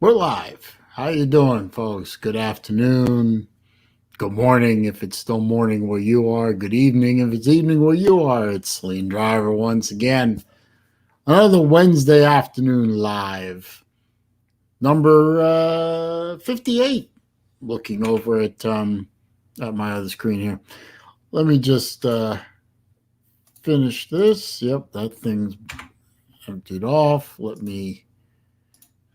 We're live. How you doing, folks? Good afternoon. Good morning if it's still morning where you are. Good evening if it's evening where you are. It's SaleenDriver once again. Another Wednesday afternoon live. Number 58. Looking over at my other screen here. Let me just finish this. Yep, that thing's emptied off. Let me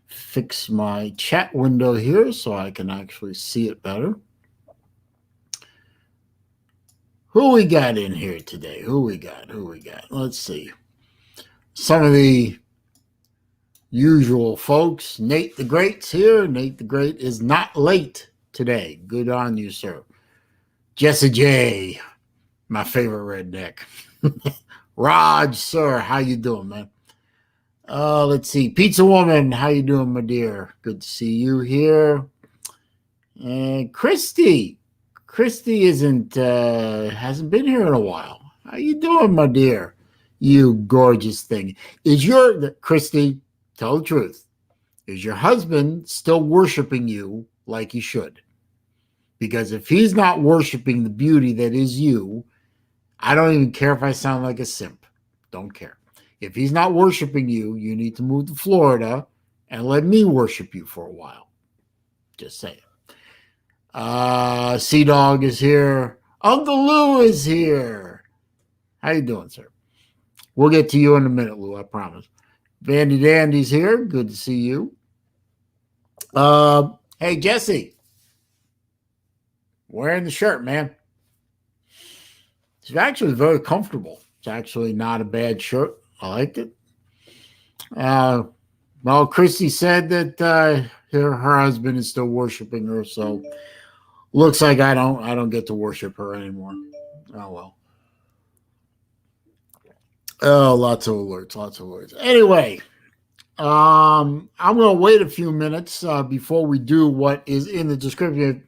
fix my chat window here so I can actually see it better. Who we got in here today? Who we got? Let's see. Some of the usual folks. Nate the Great's here. Nate the Great is not late today. Good on you, sir. Jesse J, my favorite redneck. Raj, sir, how you doing, man? Let's see. Pizza Woman, how you doing, my dear? Good to see you here. And Christy hasn't been here in a while. How you doing, my dear? You gorgeous thing. Christy, tell the truth. Is your husband still worshiping you like he should? Because if he's not worshiping the beauty that is you, I don't even care if I sound like a simp. Don't care. If he's not worshiping you, you need to move to Florida and let me worship you for a while. Just saying. Sea Dog is here. Uncle Lou is here. How you doing, sir? We'll get to you in a minute, Lou, I promise. Vandy Dandy's here. Good to see you. Hey, Jesse. Wearing the shirt, man. It's actually very comfortable. It's actually not a bad shirt. I liked it. Well, Christy said that her husband is still worshiping her, so looks like I don't get to worship her anymore. Oh well. Oh, lots of alerts. Anyway, I'm going to wait a few minutes before we do what is in the description.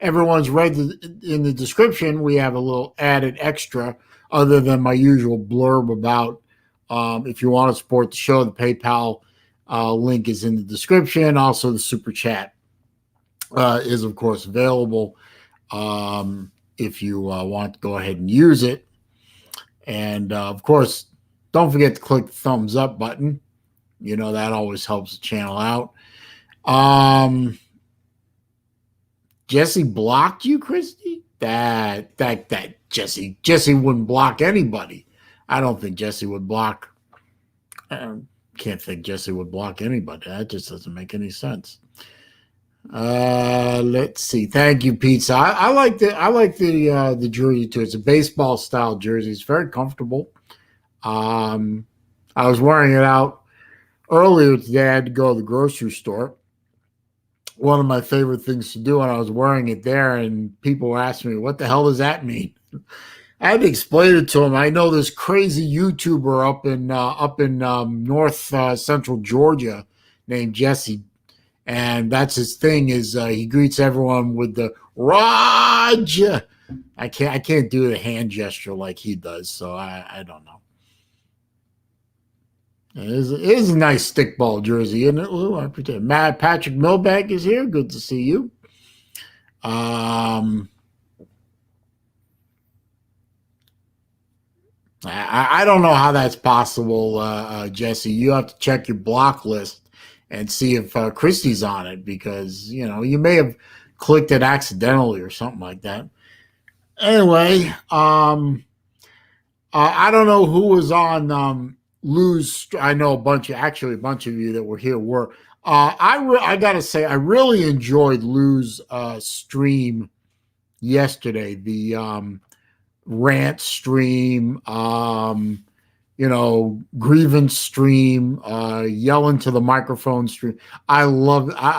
Everyone's read in the description. We have a little added extra other than my usual blurb about if you want to support the show, the PayPal link is in the description. Also, the Super Chat is, of course, available if you want to go ahead and use it. And, of course, don't forget to click the thumbs up button. You know, that always helps the channel out. Jesse blocked you, Christy? That Jesse wouldn't block anybody. I don't think Jesse would block. I can't think Jesse would block anybody. That just doesn't make any sense. Let's see. Thank you, Pizza. I like the jersey too. It's a baseball style jersey. It's very comfortable. I was wearing it out earlier today. I had to go to the grocery store. One of my favorite things to do, and I was wearing it there, and people were asking me, "What the hell does that mean?" I had to explain it to them. I know this crazy YouTuber up in North Central Georgia named Jesse, and that's his thing. Is he greets everyone with the Raj. I can't do the hand gesture like he does, so I don't know. It is a nice stickball jersey, isn't it, Lou? I pretend. Matt Patrick Milbank is here. Good to see you. I don't know how that's possible, Jesse. You have to check your block list and see if Christie's on it, because you may have clicked it accidentally or something like that. Anyway, I don't know who was on Lou's. I know a bunch of you that were here were. I gotta say, I really enjoyed Lou's stream yesterday. The rant stream, grievance stream, yelling to the microphone stream. I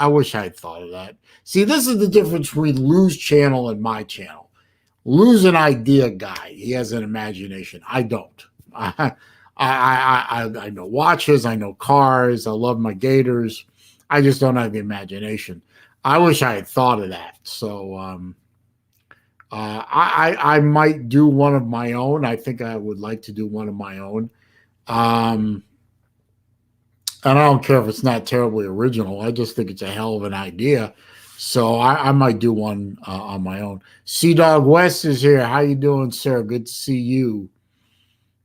wish I had thought of that. See, this is the difference between Lou's channel and my channel. Lou's an idea guy. He has an imagination. I don't. I know watches. I know cars. I love my Gators. I just don't have the imagination. I wish I had thought of that. So I might do one of my own. I think I would like to do one of my own. And I don't care if it's not terribly original. I just think it's a hell of an idea. So I might do one on my own. Sea Dog West is here. How you doing, sir? Good to see you.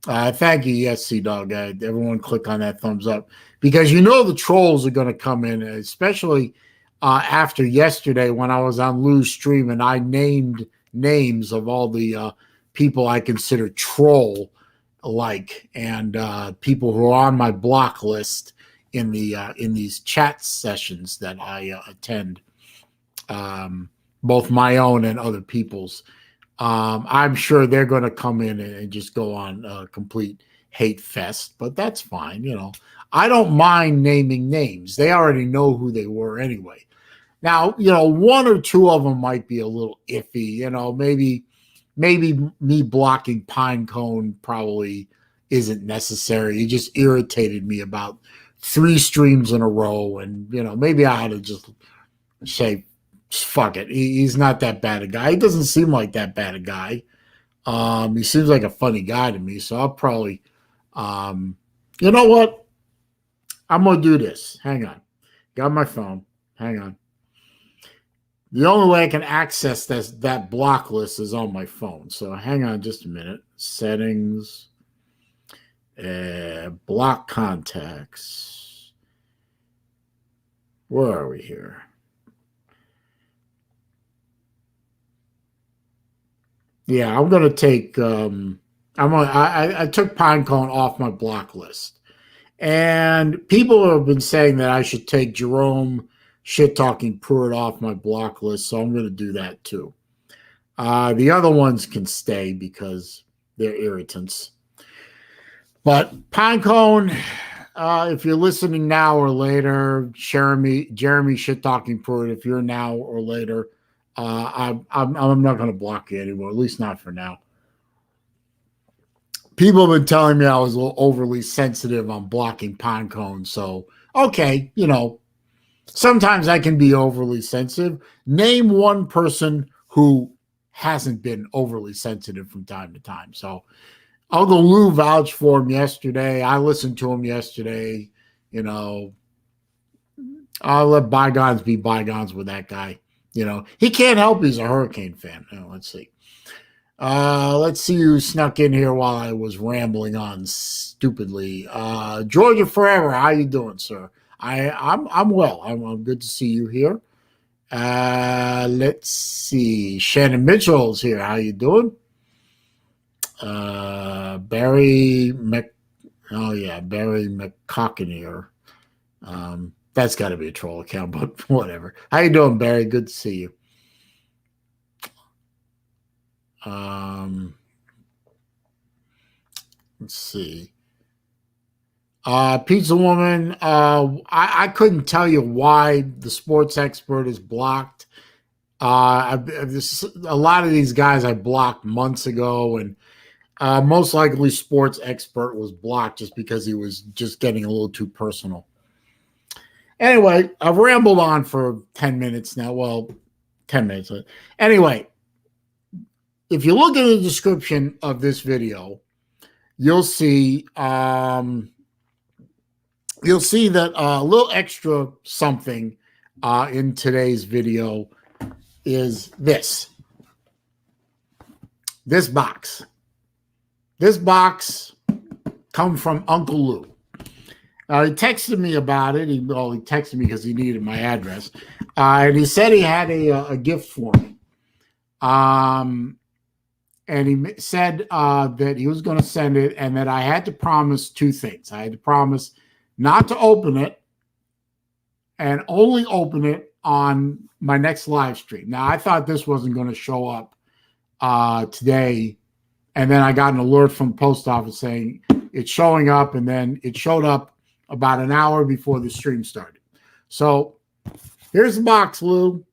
Thank you. Yes, Sea Dog. Everyone click on that thumbs up because you know the trolls are going to come in, especially after yesterday when I was on Lou's stream and I named names of all the people I consider troll like and people who are on my block list in these chat sessions that I attend, both my own and other people's. I'm sure they're going to come in and just go on a complete hate fest, but that's fine. You know, I don't mind naming names. They already know who they were anyway. Now, you know, one or two of them might be a little iffy. You know, maybe me blocking Pinecone probably isn't necessary. He just irritated me about 3 streams in a row, and you know, maybe I had to just say fuck it. He's not that bad a guy. He doesn't seem like that bad a guy. He seems like a funny guy to me. So I'll probably, you know what? I'm going to do this. Hang on. Got my phone. Hang on. The only way I can access that block list is on my phone. So hang on just a minute. Settings. Block contacts. Where are we here? Yeah, I'm gonna take. I took Pinecone off my block list, and people have been saying that I should take Jerome shit talking Pruitt off my block list, so I'm gonna do that too. The other ones can stay because they're irritants. But Pinecone, if you're listening now or later, Jeremy shit talking Pruitt, if you're now or later. I'm not going to block you anymore, at least not for now. People have been telling me I was a little overly sensitive on blocking Pinecone. So, okay, you know, sometimes I can be overly sensitive. Name one person who hasn't been overly sensitive from time to time. So, Uncle Lou vouched for him yesterday. I listened to him yesterday. You know, I'll let bygones be bygones with that guy. You know, he can't help he's a Hurricane fan. Let's see. Let's see who snuck in here while I was rambling on stupidly. Georgia Forever, how you doing, sir? I'm well. I'm good to see you here. Let's see. Shannon Mitchell's here. How you doing? Barry McCockinier. That's got to be a troll account, but whatever. How you doing, Barry? Good to see you. Let's see. Pizza Woman. I couldn't tell you why the sports expert is blocked. A lot of these guys I blocked months ago, and most likely sports expert was blocked just because he was just getting a little too personal. Anyway, I've rambled on for 10 minutes now. Well, 10 minutes. Anyway, if you look at the description of this video, you'll see that a little extra something in today's video is this box. This box comes from Uncle Lou. He texted me about it. He texted me because he needed my address. And he said he had a gift for me. And he said that he was going to send it and that I had to promise 2 things. I had to promise not to open it and only open it on my next live stream. Now, I thought this wasn't going to show up today. And then I got an alert from the post office saying it's showing up. And then it showed up about an hour before the stream started. So here's the box, Lou.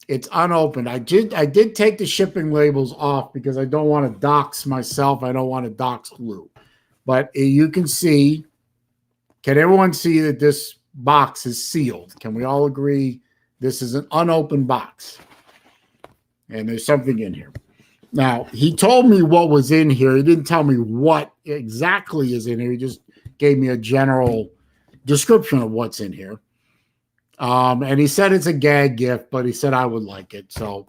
It's unopened. I did take the shipping labels off because I don't want to dox myself. I don't want to dox Lou. But you can see, can everyone see that this box is sealed? Can we all agree this is an unopened box? And there's something in here. Now, he told me what was in here. He didn't tell me what exactly is in here. He just gave me a general description of what's in here. And he said it's a gag gift, but he said I would like it. So,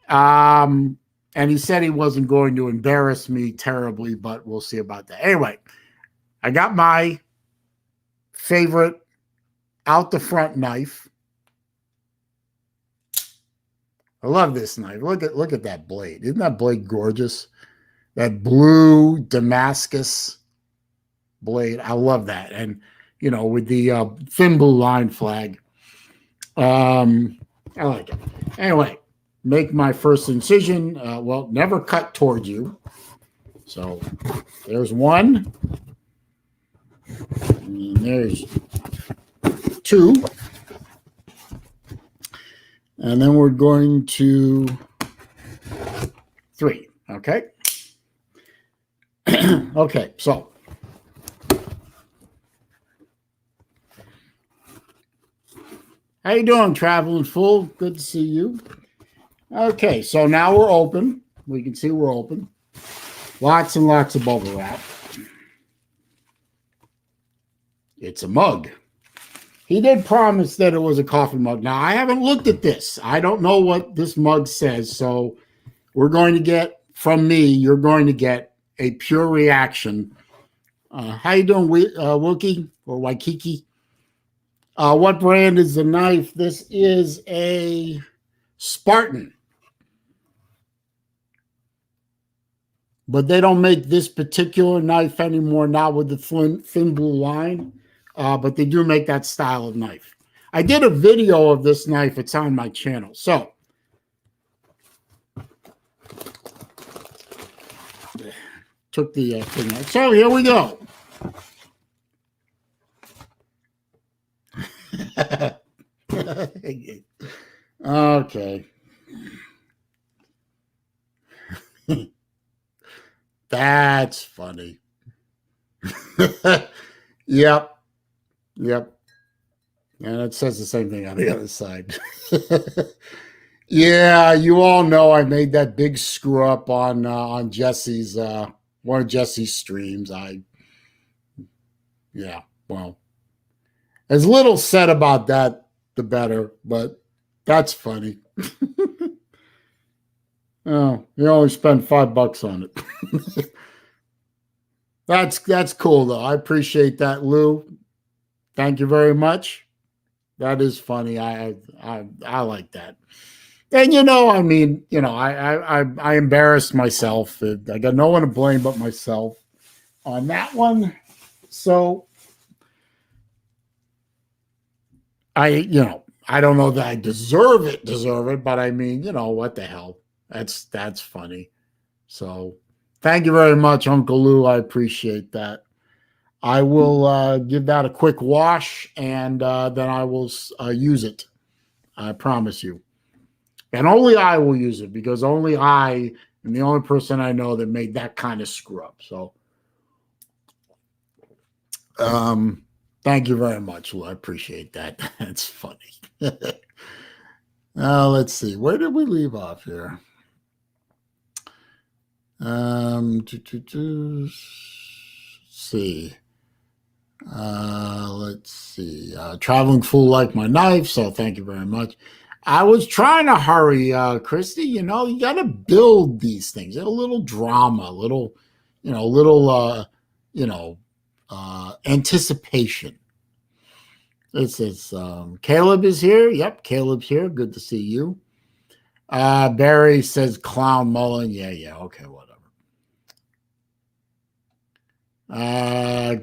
and he said he wasn't going to embarrass me terribly, but we'll see about that. Anyway, I got my favorite out the front knife. I love this knife. Look at that blade. Isn't that blade gorgeous? That blue Damascus blade. I love that. And, you know, with the thin blue line flag. I like it. Anyway, make my first incision. Well, never cut towards you. So there's one. And there's two. And then we're going to three. Okay. Okay, so how you doing, Traveling Fool? Good to see you. Okay, so now we're open. We can see we're open. Lots and lots of bubble wrap. It's a mug. He did promise that it was a coffee mug. Now, I haven't looked at this. I don't know what this mug says, so we're going to get, from me, you're going to get a pure reaction. How you doing, Wookie or Waikiki? What brand is the knife? This is a Spartan. But they don't make this particular knife anymore, not with the thin blue line. But they do make that style of knife. I did a video of this knife. It's on my channel. So, took the thing out. So, here we go. Okay. That's funny. Yep. Yep. And it says the same thing on the other side. Yeah, you all know I made that big screw up on Jesse's one of Jesse's streams. Yeah, well, as little said about that, the better, but that's funny. Oh, you only spent $5 on it. That's cool though. I appreciate that, Lou. Thank you very much. That is funny. I like that. And you know, I mean, you know, I embarrassed myself. I got no one to blame but myself on that one. So I don't know that I deserve it, but I mean, you know, what the hell? That's funny. So thank you very much, Uncle Lou. I appreciate that. I will give that a quick wash, and then I will use it. I promise you. And only I will use it, because only I am the only person I know that made that kind of screw up. So thank you very much, Lou. I appreciate that. That's funny. Let's see. Where did we leave off here? See. Let's see. Traveling Fool like my knife, so thank you very much. I was trying to hurry, Christy. You know, you got to build these things. A little drama, anticipation. This is Caleb is here. Yep, Caleb's here. Good to see you. Barry says Clown Mullen. Yeah. Okay, whatever.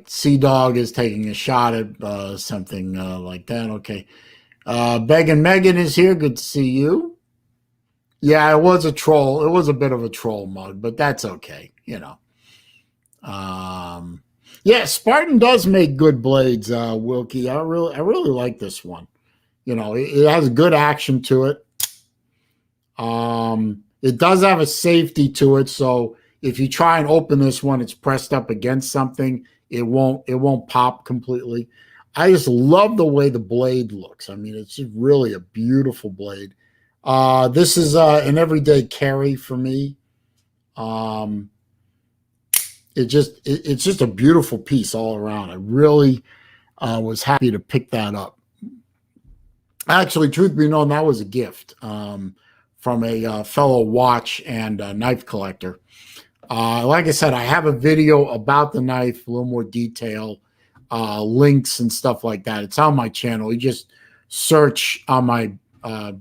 Sea Dog is taking a shot at something like that. Okay. Megan is here. Good to see you. Yeah, it was a troll. It was a bit of a troll mug, but that's okay. You know. Yeah, Spartan does make good blades, Wilkie. I really like this one. You know, it has good action to it. It does have a safety to it, so if you try and open this one, it's pressed up against something, it won't pop completely. I just love the way the blade looks. I mean, it's just really a beautiful blade. This is an everyday carry for me. it's just a beautiful piece all around. I really was happy to pick that up. Actually, truth be known, that was a gift from a fellow watch and knife collector. Like I said, I have a video about the knife, a little more detail, links and stuff like that. It's on my channel. You just search on my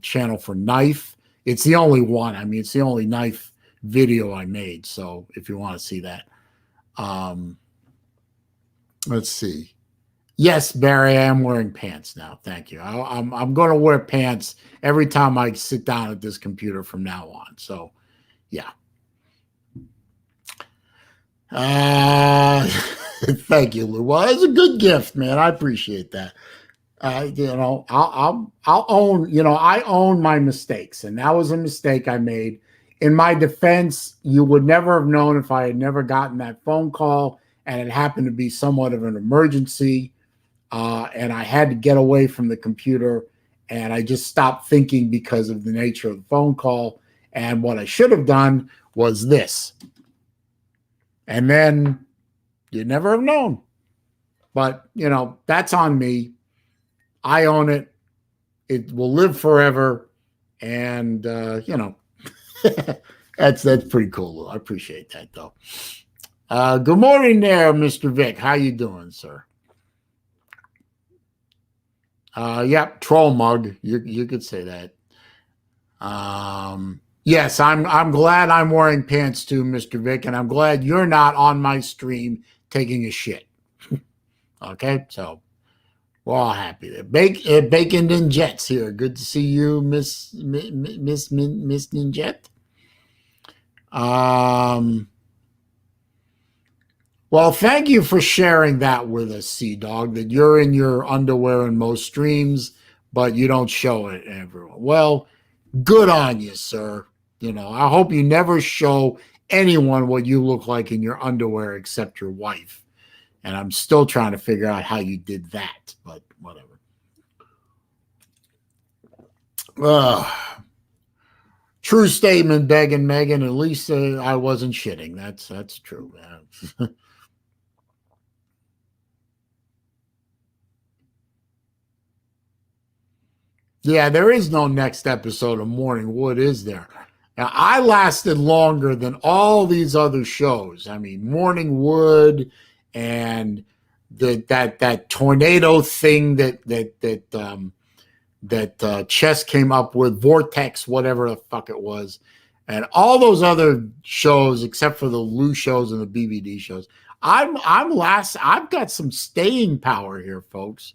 channel for knife. It's the only one. I mean, it's the only knife video I made. So if you want to see that, let's see. Yes, Barry, I am wearing pants now. Thank you. I'm going to wear pants every time I sit down at this computer from now on. So, yeah. Thank you, Lou. Well, it's a good gift, man. I appreciate that. I'll own. I own my mistakes, and that was a mistake I made. In my defense, you would never have known if I had never gotten that phone call, and it happened to be somewhat of an emergency. And I had to get away from the computer, and I just stopped thinking because of the nature of the phone call. And what I should have done was this. And then you'd never have known. But, that's on me. I own it. It will live forever. And, that's pretty cool. I appreciate that, though. Good morning there, Mr. Vic. How you doing, sir? Yep, troll mug. You could say that. Yes, I'm glad I'm wearing pants too, Mr. Vic, and I'm glad you're not on my stream taking a shit. Okay, so we're all happy there. Bacon and Jets here. Good to see you, Miss Ninjet. Well, thank you for sharing that with us, Sea Dog, that you're in your underwear in most streams, but you don't show it to everyone. Well, good on you, sir. I hope you never show anyone what you look like in your underwear except your wife. And I'm still trying to figure out how you did that, but whatever. True statement, begging Megan. At least I wasn't shitting. That's true. Yeah, there is no next episode of Morning Wood, is there? Now, I lasted longer than all these other shows. I mean, Morning Wood and that tornado thing that Chess came up with, Vortex, whatever the fuck it was, and all those other shows except for the Lou shows and the BBD shows. I've got some staying power here, folks.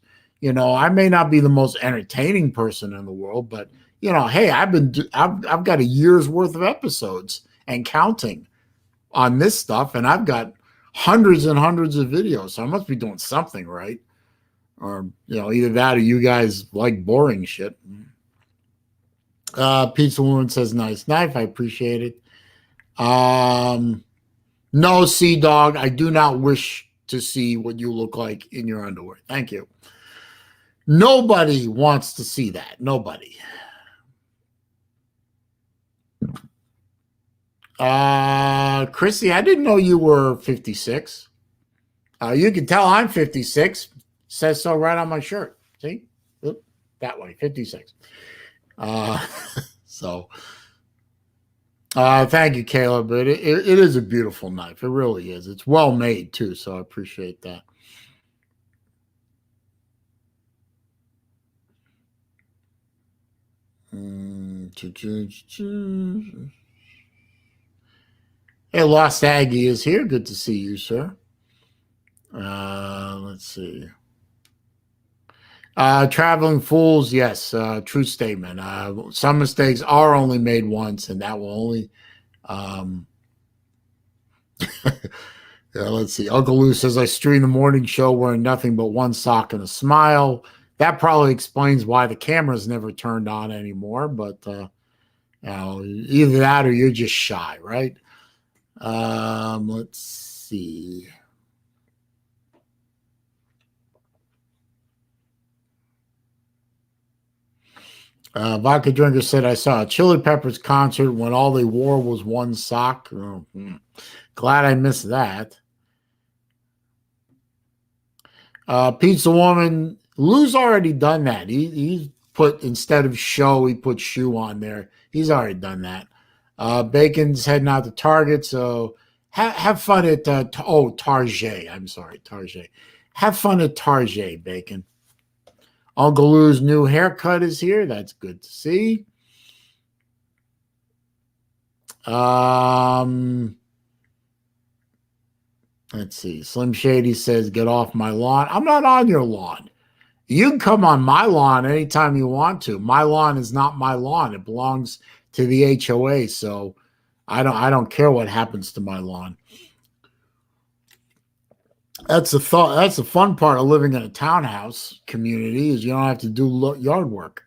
I may not be the most entertaining person in the world, but hey, I've got a year's worth of episodes and counting on this stuff, and I've got hundreds and hundreds of videos, so I must be doing something right. Or either that or you guys like boring shit. Pizza Woman says nice knife. I appreciate it. No, Sea Dog, I do not wish to see what you look like in your underwear. Thank you. Nobody wants to see that. Nobody. Chrissy, I didn't know you were 56. You can tell I'm 56. Says so right on my shirt. See? Oop, that way, 56. Thank you, Caleb. But it is a beautiful knife. It really is. It's well made, too, so I appreciate that. Hey, Lost Aggie is here. Good to see you, sir. Let's see. Traveling Fools, yes, true statement. Some mistakes are only made once, and that will only. Let's see. Uncle Lou says, I stream the morning show wearing nothing but one sock and a smile. That probably explains why the camera's never turned on anymore, but either that or you're just shy, right? Let's see. Vodka Drinker said, I saw a Chili Peppers concert when all they wore was one sock. Oh, glad I missed that. Pizza Woman, Lou's already done that. He put, instead of show, he put shoe on there. He's already done that. Bacon's heading out to Target, so have fun at Target. I'm sorry, Target. Have fun at Target, Bacon. Uncle Lou's new haircut is here. That's good to see. Let's see. Slim Shady says, "Get off my lawn." I'm not on your lawn. You can come on my lawn anytime you want to. My lawn is not my lawn. It belongs to the HOA. So I don't care what happens to my lawn. That's the thought. That's the fun part of living in a townhouse community, is you don't have to do yard work.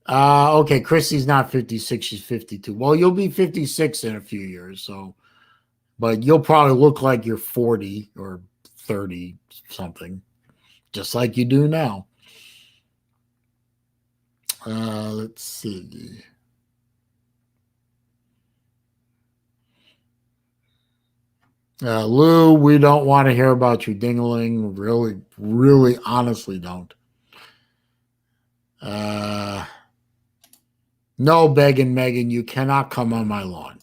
Okay, Chrissy's not 56, she's 52. Well, you'll be 56 in a few years, so, but you'll probably look like you're 40 or 30 something, just like you do now. Let's see. Lou, we don't want to hear about your dingling. Really, really, honestly don't. No, begging Megan, you cannot come on my lawn.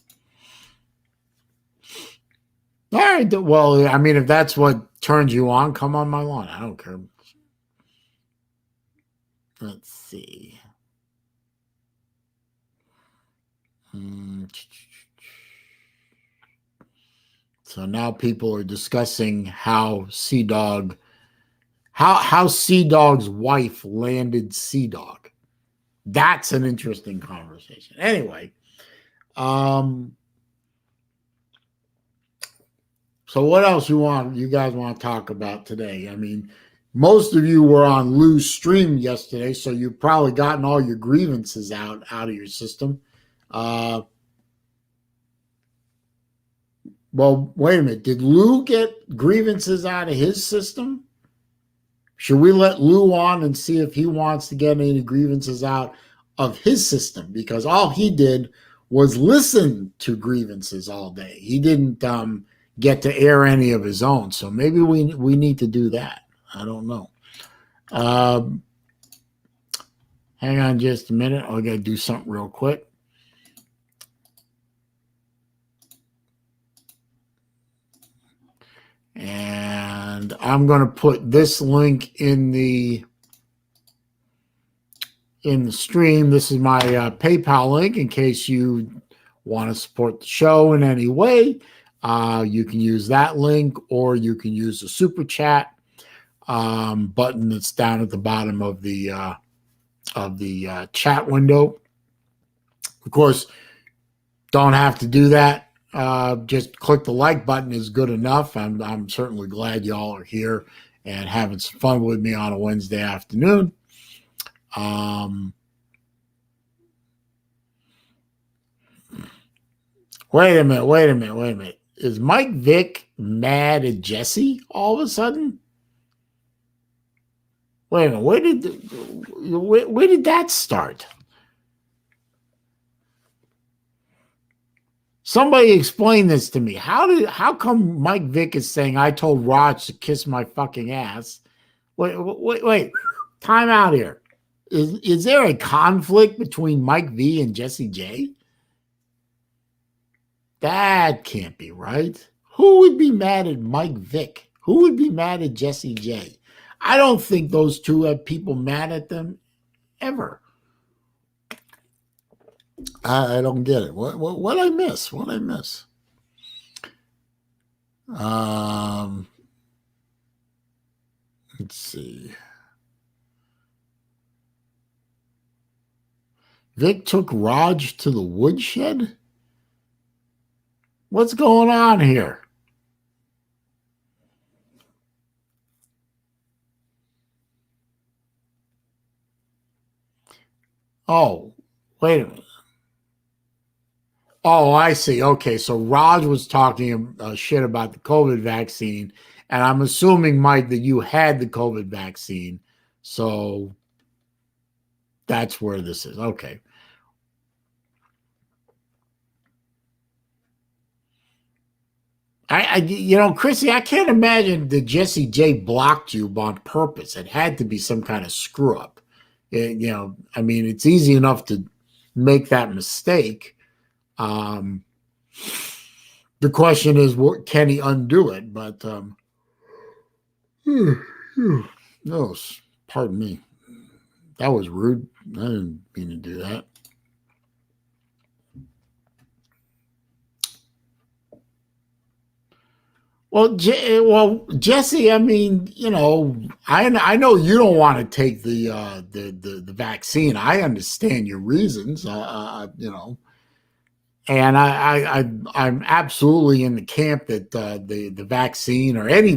All right. Well, I mean, if that's what turns you on, come on my lawn. I don't care. Let's see. So now people are discussing how Sea Dog's wife landed Sea Dog. That's an interesting conversation. Anyway, so what else you guys want to talk about today? I mean, most of you were on Lou's stream yesterday, so you've probably gotten all your grievances out of your system. Well, wait a minute. Did Lou get grievances out of his system? Should we let Lou on and see if he wants to get any grievances out of his system? Because all he did was listen to grievances all day. He didn't get to air any of his own. So maybe we need to do that. I don't know. Hang on just a minute. I got to do something real quick. And I'm going to put this link in the stream. This is my PayPal link in case you want to support the show in any way. You can use that link, or you can use the super chat button that's down at the bottom of the chat window. Of course, don't have to do that. Just click the like button is good enough. I'm certainly glad y'all are here and having some fun with me on a Wednesday afternoon. Wait a minute. Is Mike Vick mad at Jesse all of a sudden? Wait a minute. Where did that start? Somebody explain this to me. How come Mike Vick is saying I told Raj to kiss my fucking ass? Wait. Time out here. Is there a conflict between Mike V and Jesse J? That can't be right. Who would be mad at Mike Vick? Who would be mad at Jesse J? I don't think those two have people mad at them ever. I don't get it. What I miss? What I miss? Let's see. Vic took Raj to the woodshed? What's going on here? Oh, wait a minute. Oh, I see. Okay, so Raj was talking shit about the COVID vaccine, and I'm assuming, Mike, that you had the COVID vaccine, so that's where this is. Okay. Chrissy, I can't imagine that Jesse J blocked you on purpose. It had to be some kind of screw up. I mean, it's easy enough to make that mistake. Um, the question is, what can he undo it? But no, pardon me. That was rude. I didn't mean to do that. Well, Jesse. I mean, I know you don't want to take the vaccine. I understand your reasons. And I'm absolutely in the camp that the vaccine or any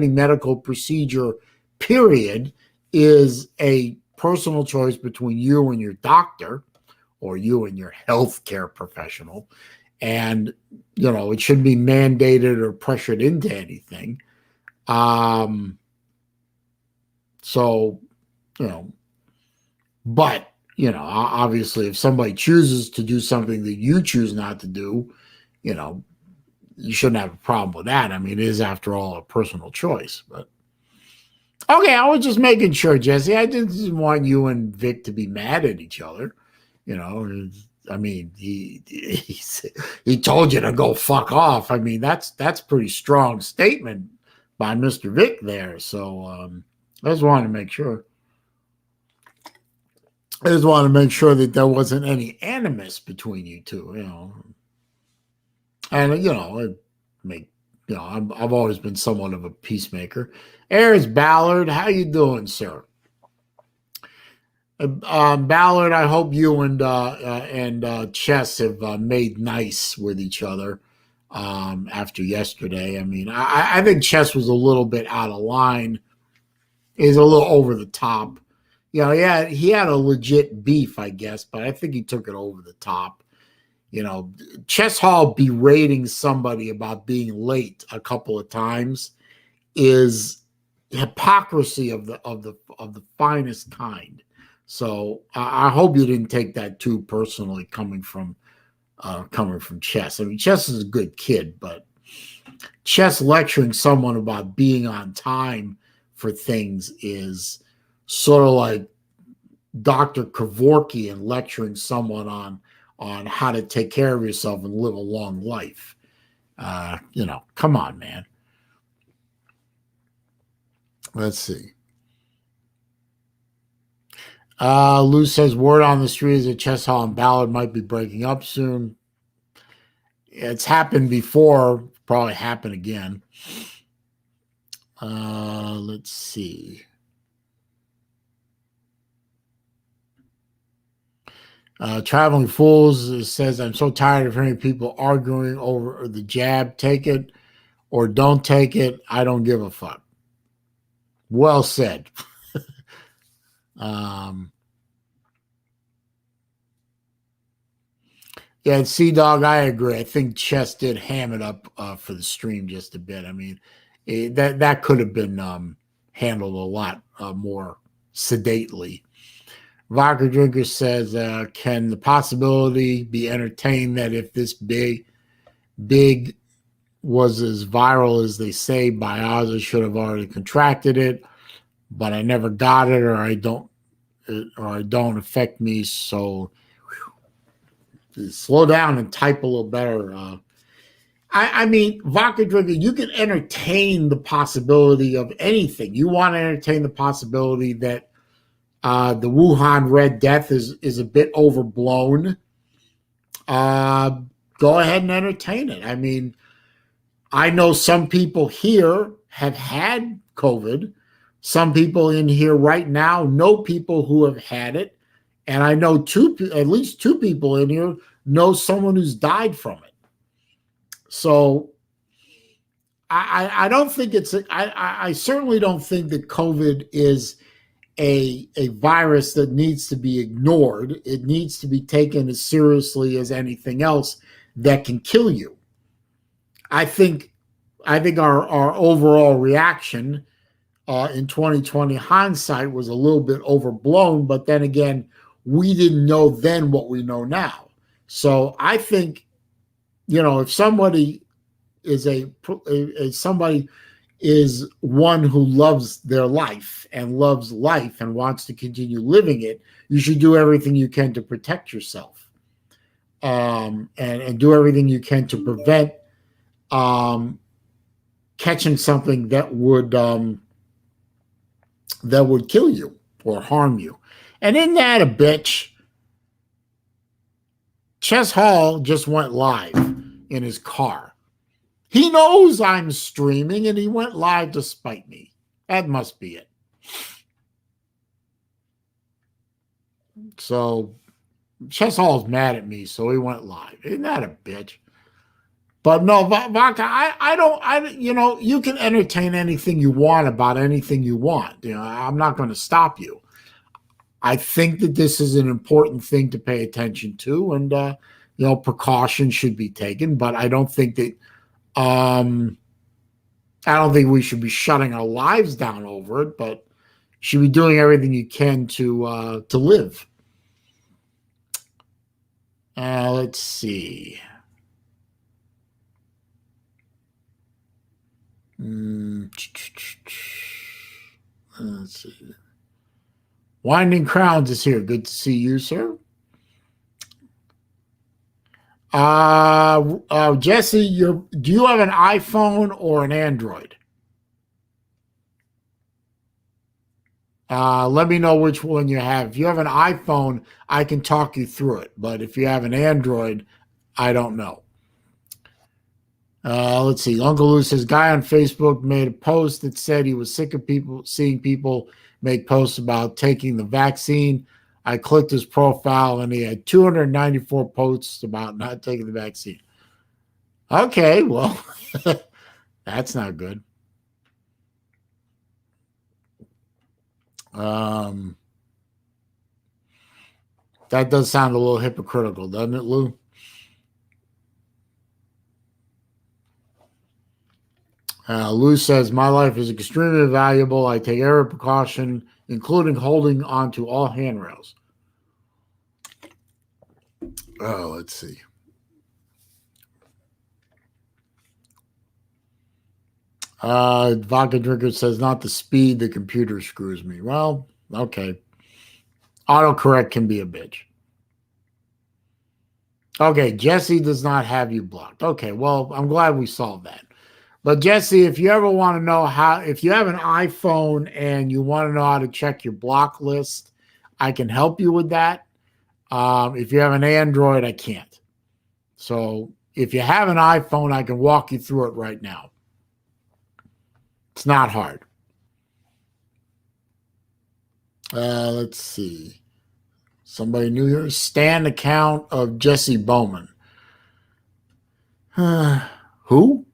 medical procedure, period, is a personal choice between you and your doctor or you and your healthcare professional, and it shouldn't be mandated or pressured into anything. So but obviously, if somebody chooses to do something that you choose not to do, you shouldn't have a problem with that. I mean, it is, after all, a personal choice. But okay, I was just making sure, Jesse. I didn't want you and Vic to be mad at each other. I mean, he told you to go fuck off. I mean, that's pretty strong statement by Mr. Vic there. So I just wanted to make sure. I just want to make sure that there wasn't any animus between you two, And it make I've always been somewhat of a peacemaker. Ayers Ballard, how you doing, sir? Ballard, I hope you and Chess have made nice with each other after yesterday. I mean, I think Chess was a little bit out of line. He's a little over the top. He had a legit beef, I guess, but I think he took it over the top. Chess Hall berating somebody about being late a couple of times is hypocrisy of the finest kind. So I hope you didn't take that too personally, coming from Chess. I mean, Chess is a good kid, but Chess lecturing someone about being on time for things is sort of like Dr. Kevorkian lecturing someone on how to take care of yourself and live a long life. Come on, man. Let's see. Lou says, word on the street is that Chess Hall and Ballard might be breaking up soon. It's happened before, probably happen again. Let's see. Traveling Fools says, I'm so tired of hearing people arguing over the jab. Take it or don't take it. I don't give a fuck. Well said. Yeah, Sea Dog, I agree. I think Chess did ham it up for the stream just a bit. I mean, that could have been handled a lot more sedately. Vodka Drinker says, can the possibility be entertained that if this big was as viral as they say, by odds I should have already contracted it, but I never got it, or I don't affect me. So slow down and type a little better. I mean, Vodka Drinker, you can entertain the possibility of anything. You want to entertain the possibility that the Wuhan Red Death is a bit overblown. Go ahead and entertain it. I mean, I know some people here have had COVID. Some people in here right now know people who have had it. And I know at least two people in here know someone who's died from it. So I don't think I certainly don't think that COVID is a virus that needs to be ignored. It needs to be taken as seriously as anything else that can kill you. I think our overall reaction in 2020 hindsight was a little bit overblown, but then again, we didn't know then what we know now. So I think, if somebody somebody is one who loves their life and loves life and wants to continue living it, you should do everything you can to protect yourself, and do everything you can to prevent catching something that would kill you or harm you. And isn't that a bitch? Chess Hall just went live in his car. He knows I'm streaming and he went live to spite me. That must be it. So Chess Hall's mad at me, so he went live. Isn't that a bitch? But no, Vodka, you can entertain anything you want about anything you want. I'm not going to stop you. I think that this is an important thing to pay attention to, and precautions should be taken. But I don't think that we should be shutting our lives down over it. But you should be doing everything you can to live. Let's see. Let's see. Winding Crowns is here. Good to see you, sir. Jesse, do you have an iPhone or an Android? Let me know which one you have. If you have an iPhone, I can talk you through it. But if you have an Android, I don't know. Let's see. Uncle Lou says, guy on Facebook made a post that said he was sick of seeing people make posts about taking the vaccine. I clicked his profile and he had 294 posts about not taking the vaccine. Okay, well, that's not good. That does sound a little hypocritical, doesn't it, Lou? Lou says, my life is extremely valuable. I take every precaution, including holding onto all handrails. Oh, let's see. Vodka Drinker says, not the speed, the computer screws me. Well, okay. Autocorrect can be a bitch. Okay, Jesse does not have you blocked. Okay, well, I'm glad we solved that. But Jesse, if you ever want to know if you have an iPhone and you want to know how to check your block list, I can help you with that. If you have an Android, I can't. So if you have an iPhone, I can walk you through it right now. It's not hard. Let's see. Somebody new here. Stan account of Jesse Bowman. Who?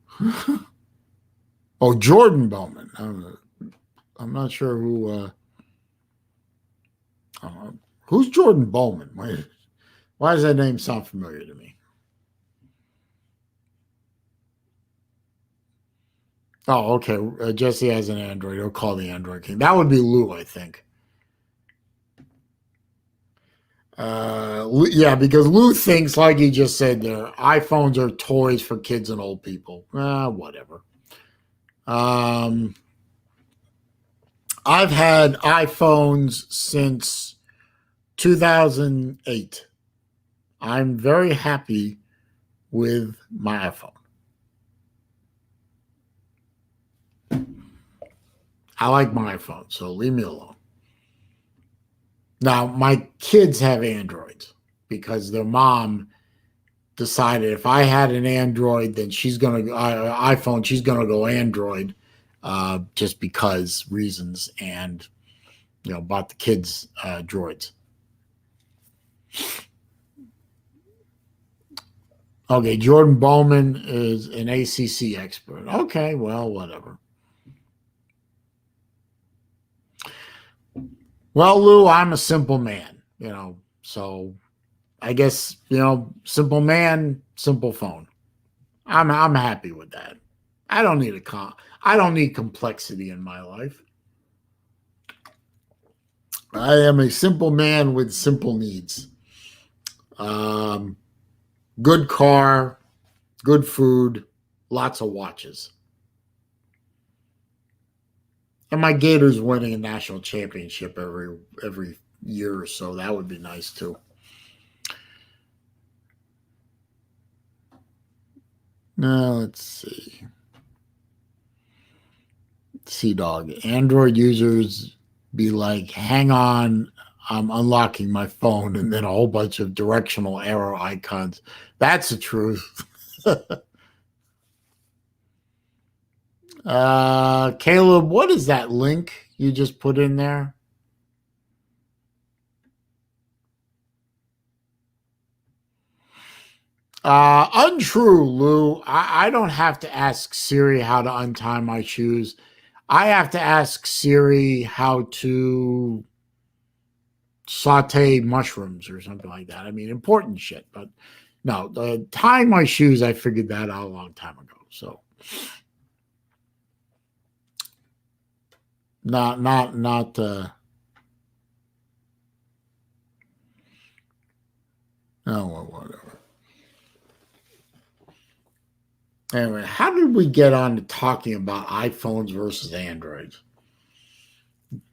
Oh, Jordan Bowman. I'm not sure who. Who's Jordan Bowman? Why does that name sound familiar to me? Oh, okay. Jesse has an Android. He'll call the Android King. That would be Lou, I think. Yeah, because Lou thinks, like he just said there, iPhones are toys for kids and old people. Whatever. I've had iPhones since 2008. I'm very happy with my iPhone. I like my iPhone, so leave me alone. Now, my kids have Androids because their mom decided if I had an Android, then she's going to iPhone, she's going to go Android, just because reasons, and bought the kids droids. Okay, Jordan Bowman is an ACC expert. Okay, well, whatever. Well, Lou, I'm a simple man, so I guess, simple man, simple phone. I'm happy with that. I don't need I don't need complexity in my life. I am a simple man with simple needs. Good car, good food, lots of watches. And my Gators winning a national championship every year or so. That would be nice too. Now let's see. Sea Dog. Android users be like, hang on, I'm unlocking my phone, and then a whole bunch of directional arrow icons. That's the truth. Caleb, what is that link you just put in there? Untrue, Lou. I don't have to ask Siri how to untie my shoes. I have to ask Siri how to saute mushrooms or something like that. I mean, important shit. But no, tying my shoes, I figured that out a long time ago. So not oh, well, whatever. Anyway, how did we get on to talking about iPhones versus Androids?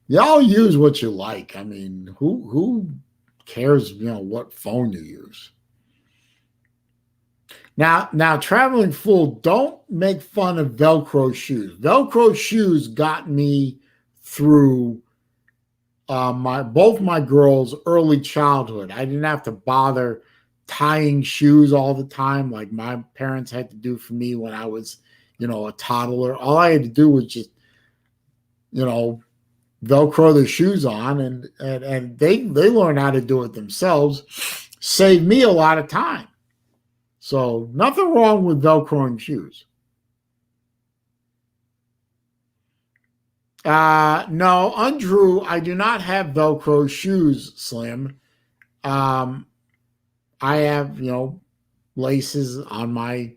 Y'all use what you like. I mean, who cares, what phone you use? Now, traveling fool, don't make fun of Velcro shoes. Velcro shoes got me through both my girls' early childhood. I didn't have to bother tying shoes all the time like my parents had to do for me when I was, a toddler. All I had to do was just, Velcro their shoes on, and they learn how to do it themselves. Saved me a lot of time. So nothing wrong with Velcroing shoes. No, undrew. I do not have Velcro shoes, Slim. I have, laces on my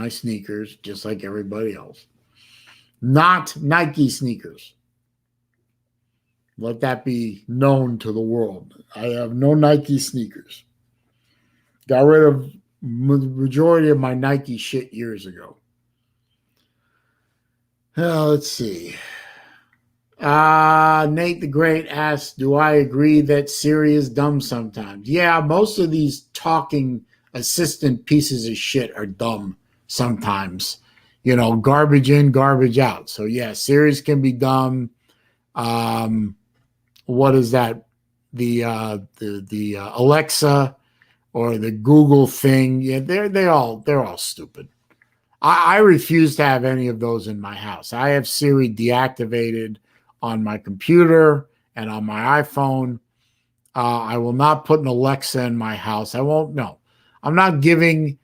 sneakers, just like everybody else. Not Nike sneakers. Let that be known to the world. I have no Nike sneakers. Got rid of majority of my Nike shit years ago. Let's see. Nate the Great asks, do I agree that Siri is dumb sometimes? Yeah, most of these talking assistant pieces of shit are dumb sometimes. Garbage in, garbage out. So yeah, Siris can be dumb. What is that? The Alexa or the Google thing. Yeah, they're all stupid. I refuse to have any of those in my house. I have Siri deactivated on my computer and on my iPhone. I will not put an Alexa in my house. I won't. No, I'm not giving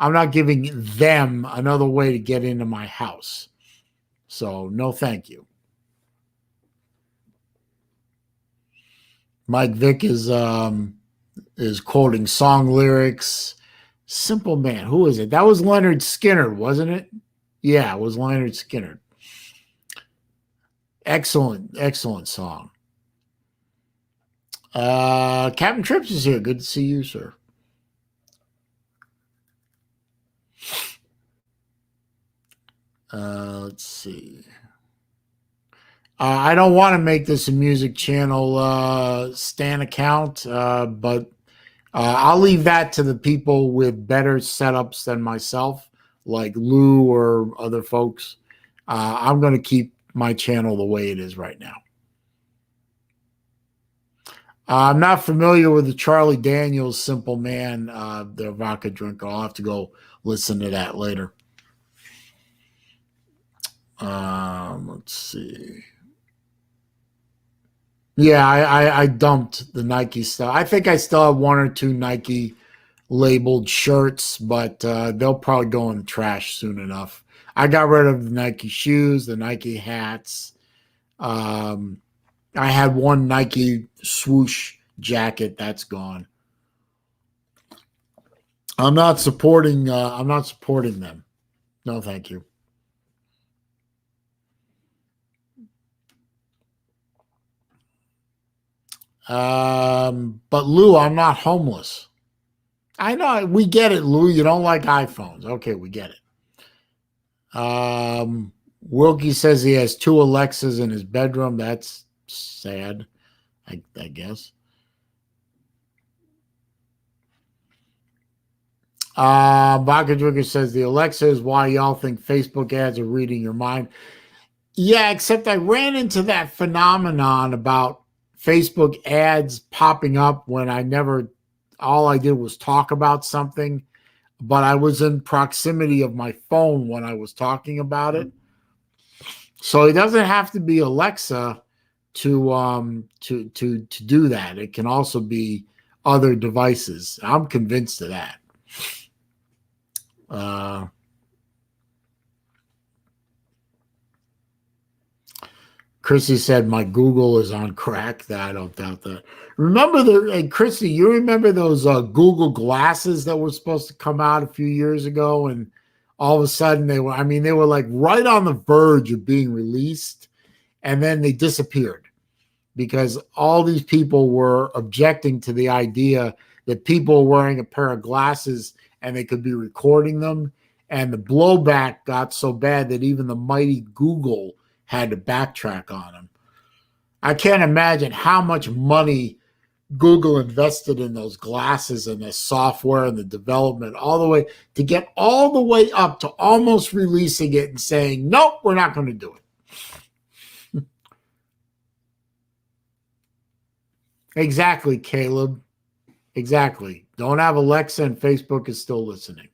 them another way to get into my house. So no, thank you. Mike Vick is quoting song lyrics. Simple Man. Who is it? That was Leonard Skinner, wasn't it? Yeah, it was Leonard Skinner. Excellent song. Captain Trips is here. Good to see you, sir. Let's see. I don't want to make this a music channel Stan account, but I'll leave that to the people with better setups than myself, like Lou or other folks. I'm going to keep my channel the way it is right now. I'm not familiar with the Charlie Daniels Simple Man, the vodka drinker. I'll have to go listen to that later. Let's see. Yeah, I dumped the Nike stuff. I think I still have one or two Nike labeled shirts, but they'll probably go in the trash soon enough. I got rid of the Nike shoes, the Nike hats. I had one Nike swoosh jacket that's gone. I'm not supporting them. No, thank you. But Lou, I'm not homeless. I know we get it, Lou. You don't like iPhones. Okay, we get it. Wilkie says he has 2 Alexas in his bedroom. That's sad, I guess. Vodka Drinker says the Alexa is why y'all think Facebook ads are reading your mind. Yeah, except I ran into that phenomenon about Facebook ads popping up when all I did was talk about something, but I was in proximity of my phone when I was talking about it. So it doesn't have to be Alexa to do that. It can also be other devices. I'm convinced of that. Chrissy said my Google is on crack. I don't doubt that. Remember Chrissy, you remember those Google glasses that were supposed to come out a few years ago, and all of a sudden they were like right on the verge of being released, and then they disappeared because all these people were objecting to the idea that people were wearing a pair of glasses and they could be recording them. And the blowback got so bad that even the mighty Google had to backtrack on them. I can't imagine how much money Google invested in those glasses and the software and the development all the way to get all the way up to almost releasing it and saying, nope, we're not going to do it. Exactly, Caleb. Exactly. Don't have Alexa and Facebook is still listening.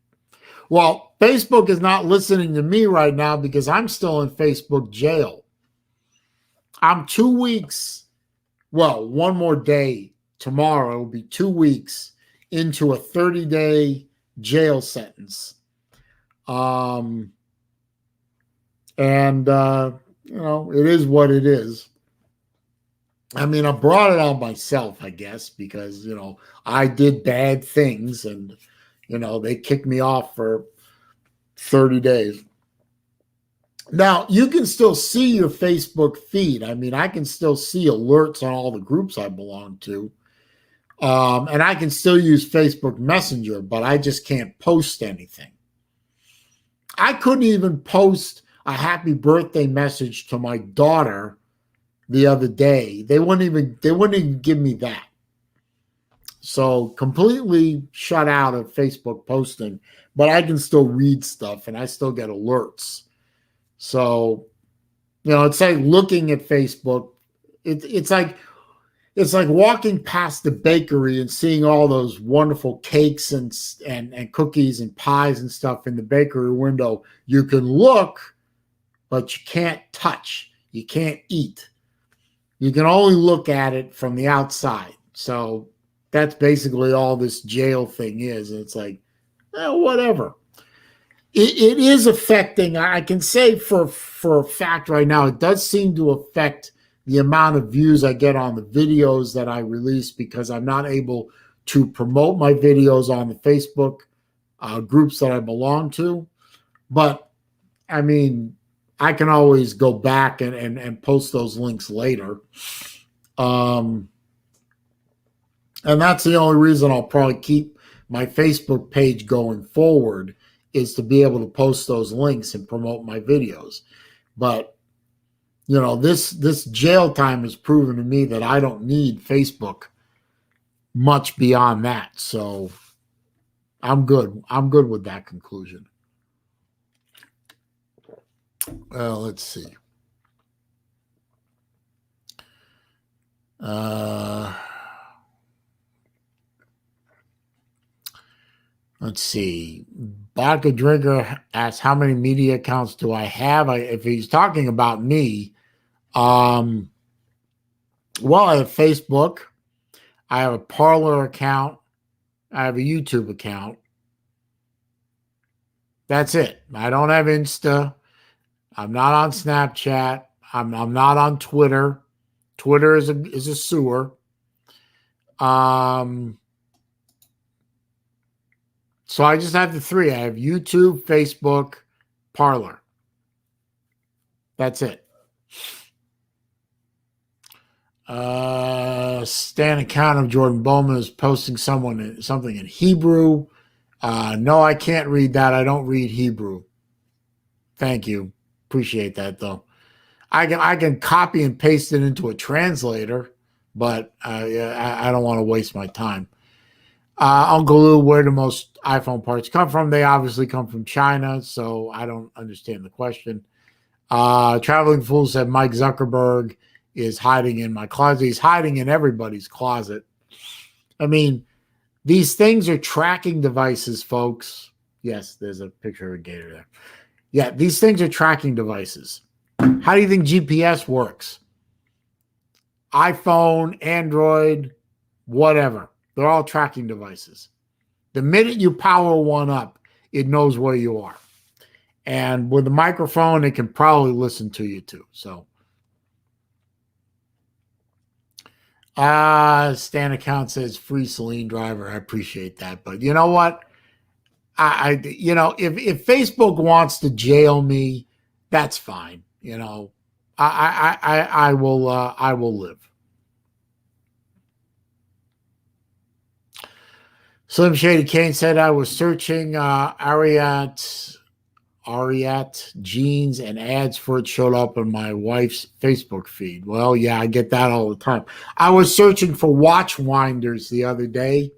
Well, Facebook is not listening to me right now because I'm still in Facebook jail. I'm 2 weeks, well, one more day. Tomorrow will be 2 weeks into a 30-day jail sentence. And, it is what it is. I mean, I brought it on myself, I guess, because, I did bad things and, they kicked me off for 30 days. Now, you can still see your Facebook feed. I mean, I can still see alerts on all the groups I belong to. And I can still use Facebook Messenger, but I just can't post anything. I couldn't even post a happy birthday message to my daughter the other day. They wouldn't even give me that. So completely shut out of Facebook posting, but I can still read stuff and I still get alerts. So, it's like looking at Facebook. It's like walking past the bakery and seeing all those wonderful cakes and cookies and pies and stuff in the bakery window. You can look, but you can't touch. You can't eat. You can only look at it from the outside. So that's basically all this jail thing is. And it's like, whatever. It is affecting, I can say for a fact right now, it does seem to affect the amount of views I get on the videos that I release because I'm not able to promote my videos on the Facebook groups that I belong to. But, I mean, I can always go back and post those links later. And that's the only reason I'll probably keep my Facebook page going forward is to be able to post those links and promote my videos. But, this jail time has proven to me that I don't need Facebook much beyond that. So I'm good. I'm good with that conclusion. Well, let's see. Let's see. Vodka Drinker asks, how many media accounts do I have? If he's talking about me, well, I have Facebook. I have a Parler account. I have a YouTube account. That's it. I don't have Insta. I'm not on Snapchat. I'm not on Twitter. Twitter is a sewer. So I just have the 3. I have YouTube, Facebook, Parler. That's it. Stan account of Jordan Bowman is posting something in Hebrew. No, I can't read that. I don't read Hebrew. Thank you. Appreciate that, though. I can copy and paste it into a translator, but I don't want to waste my time. Uncle Lou, where do most iPhone parts come from? They obviously come from China, so I don't understand the question. Traveling Fool said Mike Zuckerberg is hiding in my closet. He's hiding in everybody's closet. I mean, these things are tracking devices, folks. Yes, there's a picture of a gator there. Yeah, these things are tracking devices. How do you think GPS works? iPhone, Android, whatever. They're all tracking devices. The minute you power one up, it knows where you are. And with a microphone, it can probably listen to you too. So, Stan account says free SaleenDriver. I appreciate that. But you know what? If Facebook wants to jail me, that's fine. I will live. Slim Shady Kane said I was searching Ariat jeans and ads for it showed up on my wife's Facebook feed. Well, yeah, I get that all the time. I was searching for watch winders the other day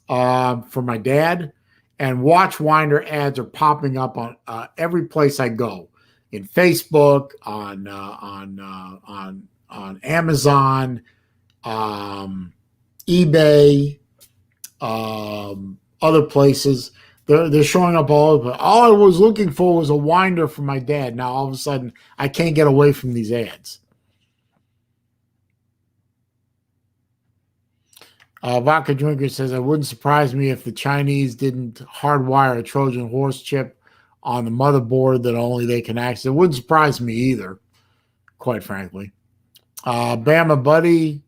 for my dad, and watch winder ads are popping up on every place I go, in Facebook, on Amazon, eBay, other places. They're showing up all over. All I was looking for was a winder for my dad. Now all of a sudden I can't get away from these ads. Vodka Drinker says, it wouldn't surprise me if the Chinese didn't hardwire a Trojan horse chip on the motherboard that only they can access. It wouldn't surprise me either, quite frankly. Bama Buddy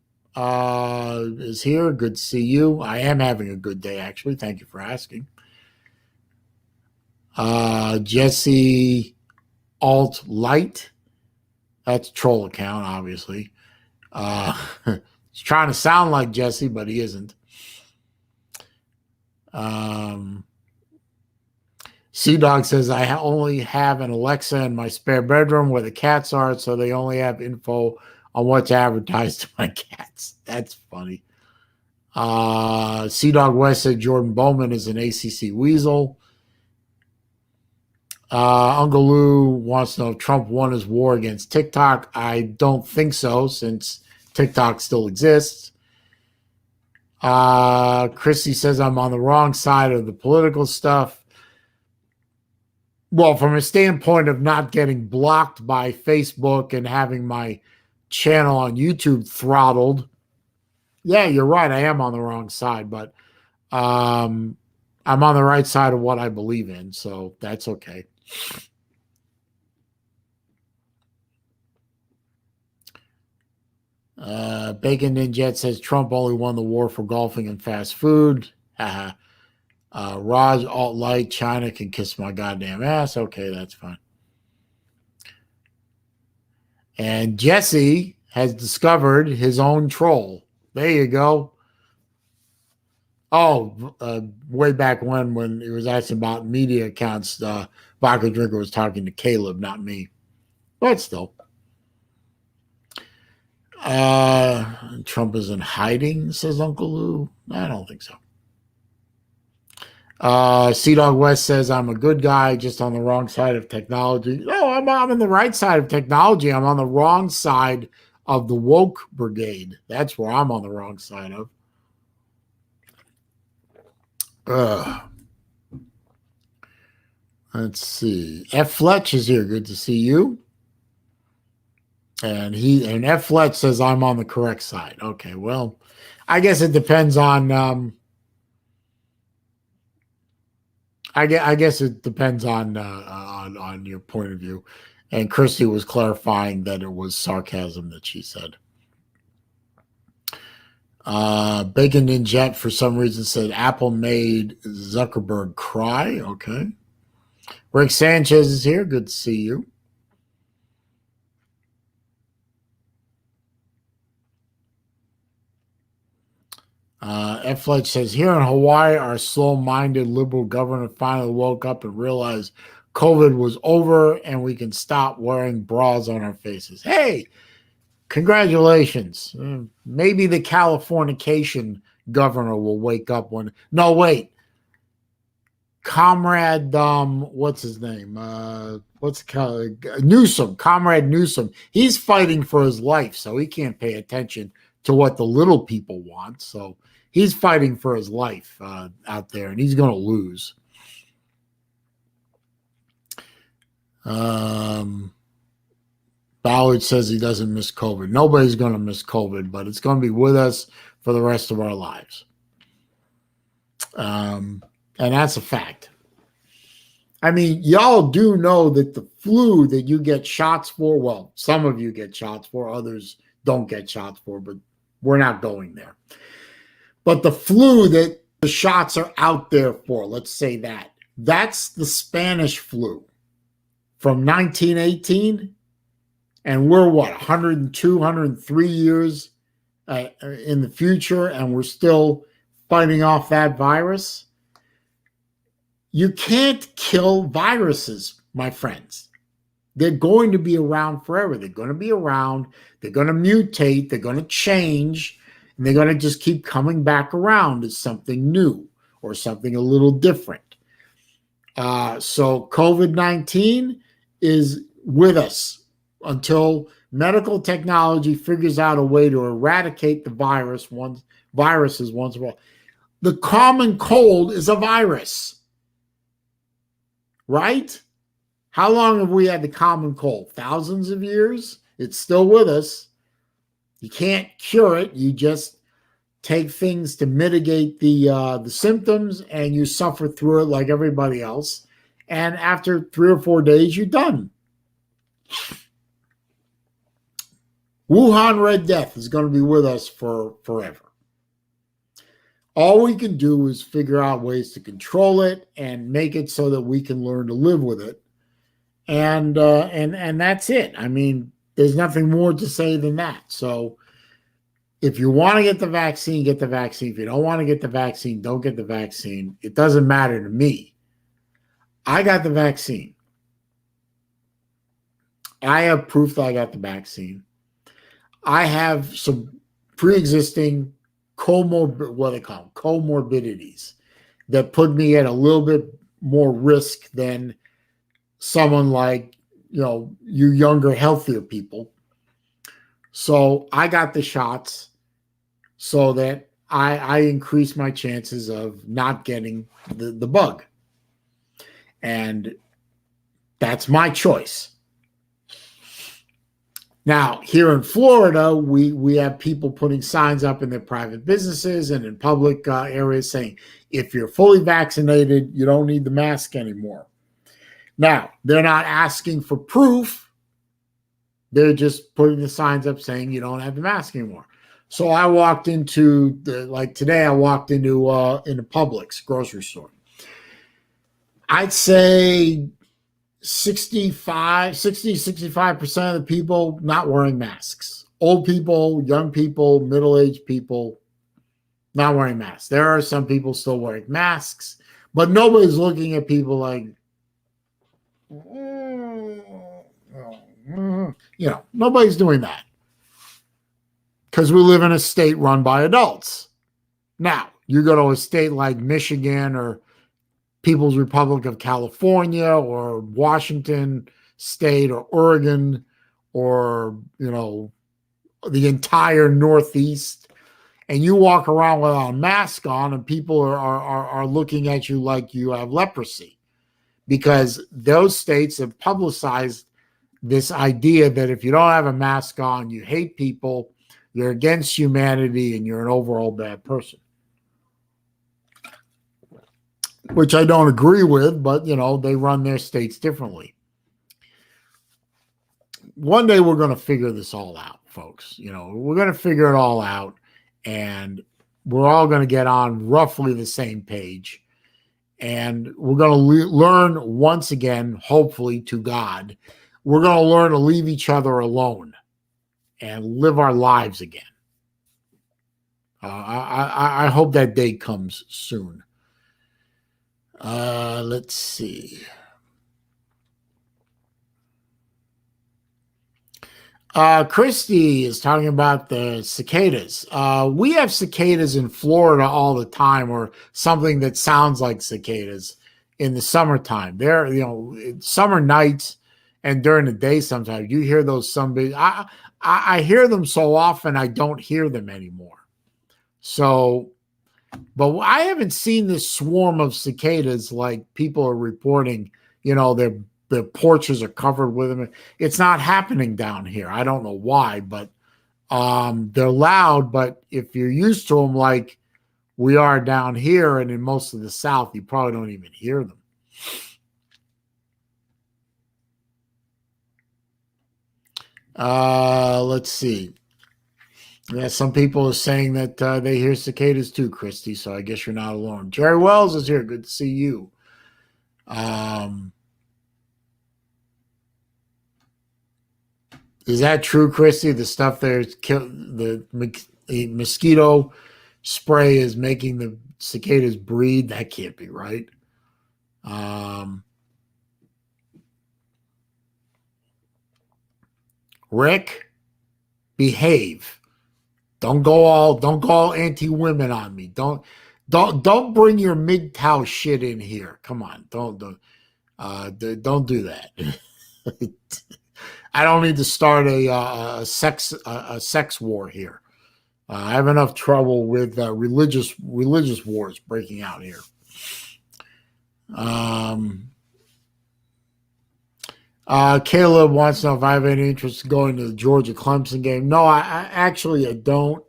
is here. Good to see you. I am having a good day, actually. Thank you for asking. Jesse Alt Light. That's a troll account, obviously. He's trying to sound like Jesse, but he isn't. Sea Dog says, I only have an Alexa in my spare bedroom where the cats are, so they only have info on what's advertised to my cats. That's funny. Sea Dog West said Jordan Bowman is an ACC weasel. Uncle Lou wants to know if Trump won his war against TikTok. I don't think so, since TikTok still exists. Chrissy says I'm on the wrong side of the political stuff. Well, from a standpoint of not getting blocked by Facebook and having my channel on YouTube throttled, yeah, you're right. I am on the wrong side, but I'm on the right side of what I believe in, so that's okay. Bacon Ninja says Trump only won the war for golfing and fast food. Raj Alt Light, China can kiss my goddamn ass. Okay, that's fine. And Jesse has discovered his own troll. There you go. Oh, way back when it was asking about media accounts, Vodka Drinker was talking to Caleb, not me. But still. Trump is in hiding, says Uncle Lou. I don't think so. Sea Dog West says I'm a good guy, just on the wrong side of technology. No, I'm on the right side of technology. I'm on the wrong side of the woke brigade. That's where I'm on the wrong side of. Let's see. F. Fletch is here. Good to see you. And F. Fletch says I'm on the correct side. Okay, well, I guess it depends on. I guess it depends on your point of view. And Christy was clarifying that it was sarcasm that she said. Bacon Ninja for some reason said Apple made Zuckerberg cry. Okay. Rick Sanchez is here. Good to see you. F. Fletch says, here in Hawaii, our slow-minded liberal governor finally woke up and realized COVID was over and we can stop wearing bras on our faces. Hey, congratulations. Maybe the Californication governor will wake up one. No, wait. Comrade, what's his name? Newsom, Comrade Newsom. He's fighting for his life, so he can't pay attention to what the little people want. So he's fighting for his life out there, and he's going to lose. Ballard says he doesn't miss COVID. Nobody's going to miss COVID, but it's going to be with us for the rest of our lives. And that's a fact. I mean, y'all do know that the flu that you get shots for, well, some of you get shots for, others don't get shots for, but we're not going there. But the flu that the shots are out there for, let's say that's the Spanish flu from 1918. And we're 102, 103 years in the future, and we're still fighting off that virus. You can't kill viruses, my friends. They're going to be around forever. They're going to be around. They're going to mutate. They're going to change. And they're going to just keep coming back around as something new or something a little different. So COVID-19 is with us until medical technology figures out a way to eradicate the viruses once and for all. The common cold is a virus. Right? How long have we had the common cold? Thousands of years? It's still with us. You can't cure it. You just take things to mitigate the symptoms, and you suffer through it like everybody else. And after 3 or 4 days, you're done. Wuhan Red Death is going to be with us for forever. All we can do is figure out ways to control it and make it so that we can learn to live with it. And that's it. I mean, there's nothing more to say than that. So if you want to get the vaccine, get the vaccine. If you don't want to get the vaccine, don't get the vaccine. It doesn't matter to me. I got the vaccine. I have proof that I got the vaccine. I have some pre-existing comorbidities that put me at a little bit more risk than someone like, you younger, healthier people. So I got the shots so that I increase my chances of not getting the bug. And that's my choice. Now, here in Florida, we have people putting signs up in their private businesses and in public areas saying, if you're fully vaccinated, you don't need the mask anymore. Now, they're not asking for proof. They're just putting the signs up saying you don't have the mask anymore. So I walked into, today, I walked into Publix grocery store. I'd say 65% of the people not wearing masks. Old people, young people, middle-aged people not wearing masks. There are some people still wearing masks, but nobody's looking at people like, nobody's doing that. Because we live in a state run by adults. Now, you go to a state like Michigan or People's Republic of California or Washington State or Oregon or, the entire Northeast, and you walk around without a mask on and people are looking at you like you have leprosy, because those states have publicized this idea that if you don't have a mask on, you hate people, you're against humanity, and you're an overall bad person. Which I don't agree with, but, they run their states differently. One day we're going to figure this all out, folks. We're going to figure it all out, and we're all going to get on roughly the same page. And we're going to learn once again, hopefully to God, we're going to learn to leave each other alone and live our lives again. I hope that day comes soon. Let's see. Christy is talking about the cicadas. We have cicadas in Florida all the time, or something that sounds like cicadas in the summertime. There, summer nights and during the day, sometimes you hear those. I hear them so often, I don't hear them anymore. So, but I haven't seen this swarm of cicadas like people are reporting. Their porches are covered with them. It's not happening down here. I don't know why, but they're loud. But if you're used to them, like we are down here and in most of the South, you probably don't even hear them. Let's see. Yeah, some people are saying that they hear cicadas too, Christy. So I guess you're not alone. Jerry Wells is here. Good to see you. Is that true, Christy? The stuff there's the mosquito spray is making the cicadas breed. That can't be right. Rick, behave. Don't go all anti-women on me. Don't bring your MGTOW shit in here. Come on, don't do that. I don't need to start a sex war here. I have enough trouble with religious wars breaking out here. Caleb wants to know if I have any interest in going to the Georgia Clemson game. No, I actually I don't.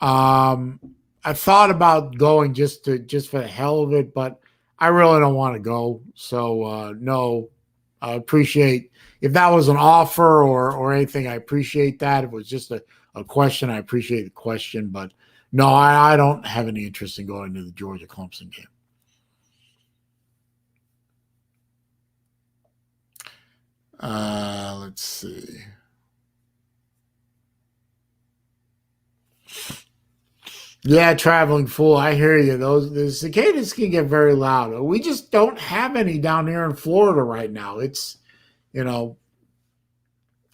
I thought about going just for the hell of it, but I really don't want to go. So no, I appreciate if that was an offer or anything. I appreciate that. If it was just a question, I appreciate the question, but no, I don't have any interest in going to the Georgia Clemson game. Let's see. Yeah, traveling fool. I hear you. The cicadas can get very loud. We just don't have any down here in Florida right now. It's you know,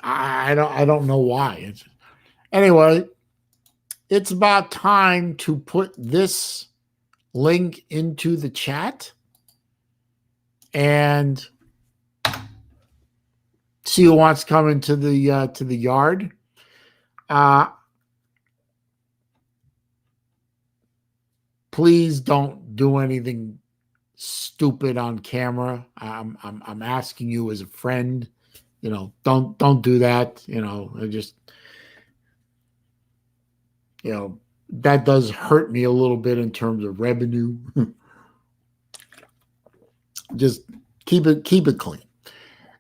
I don't know why. Anyway, it's about time to put this link into the chat and see who wants to come into the yard. Please don't do anything stupid on camera. I'm asking you as a friend. Don't do that. I just that does hurt me a little bit in terms of revenue. Just keep it clean.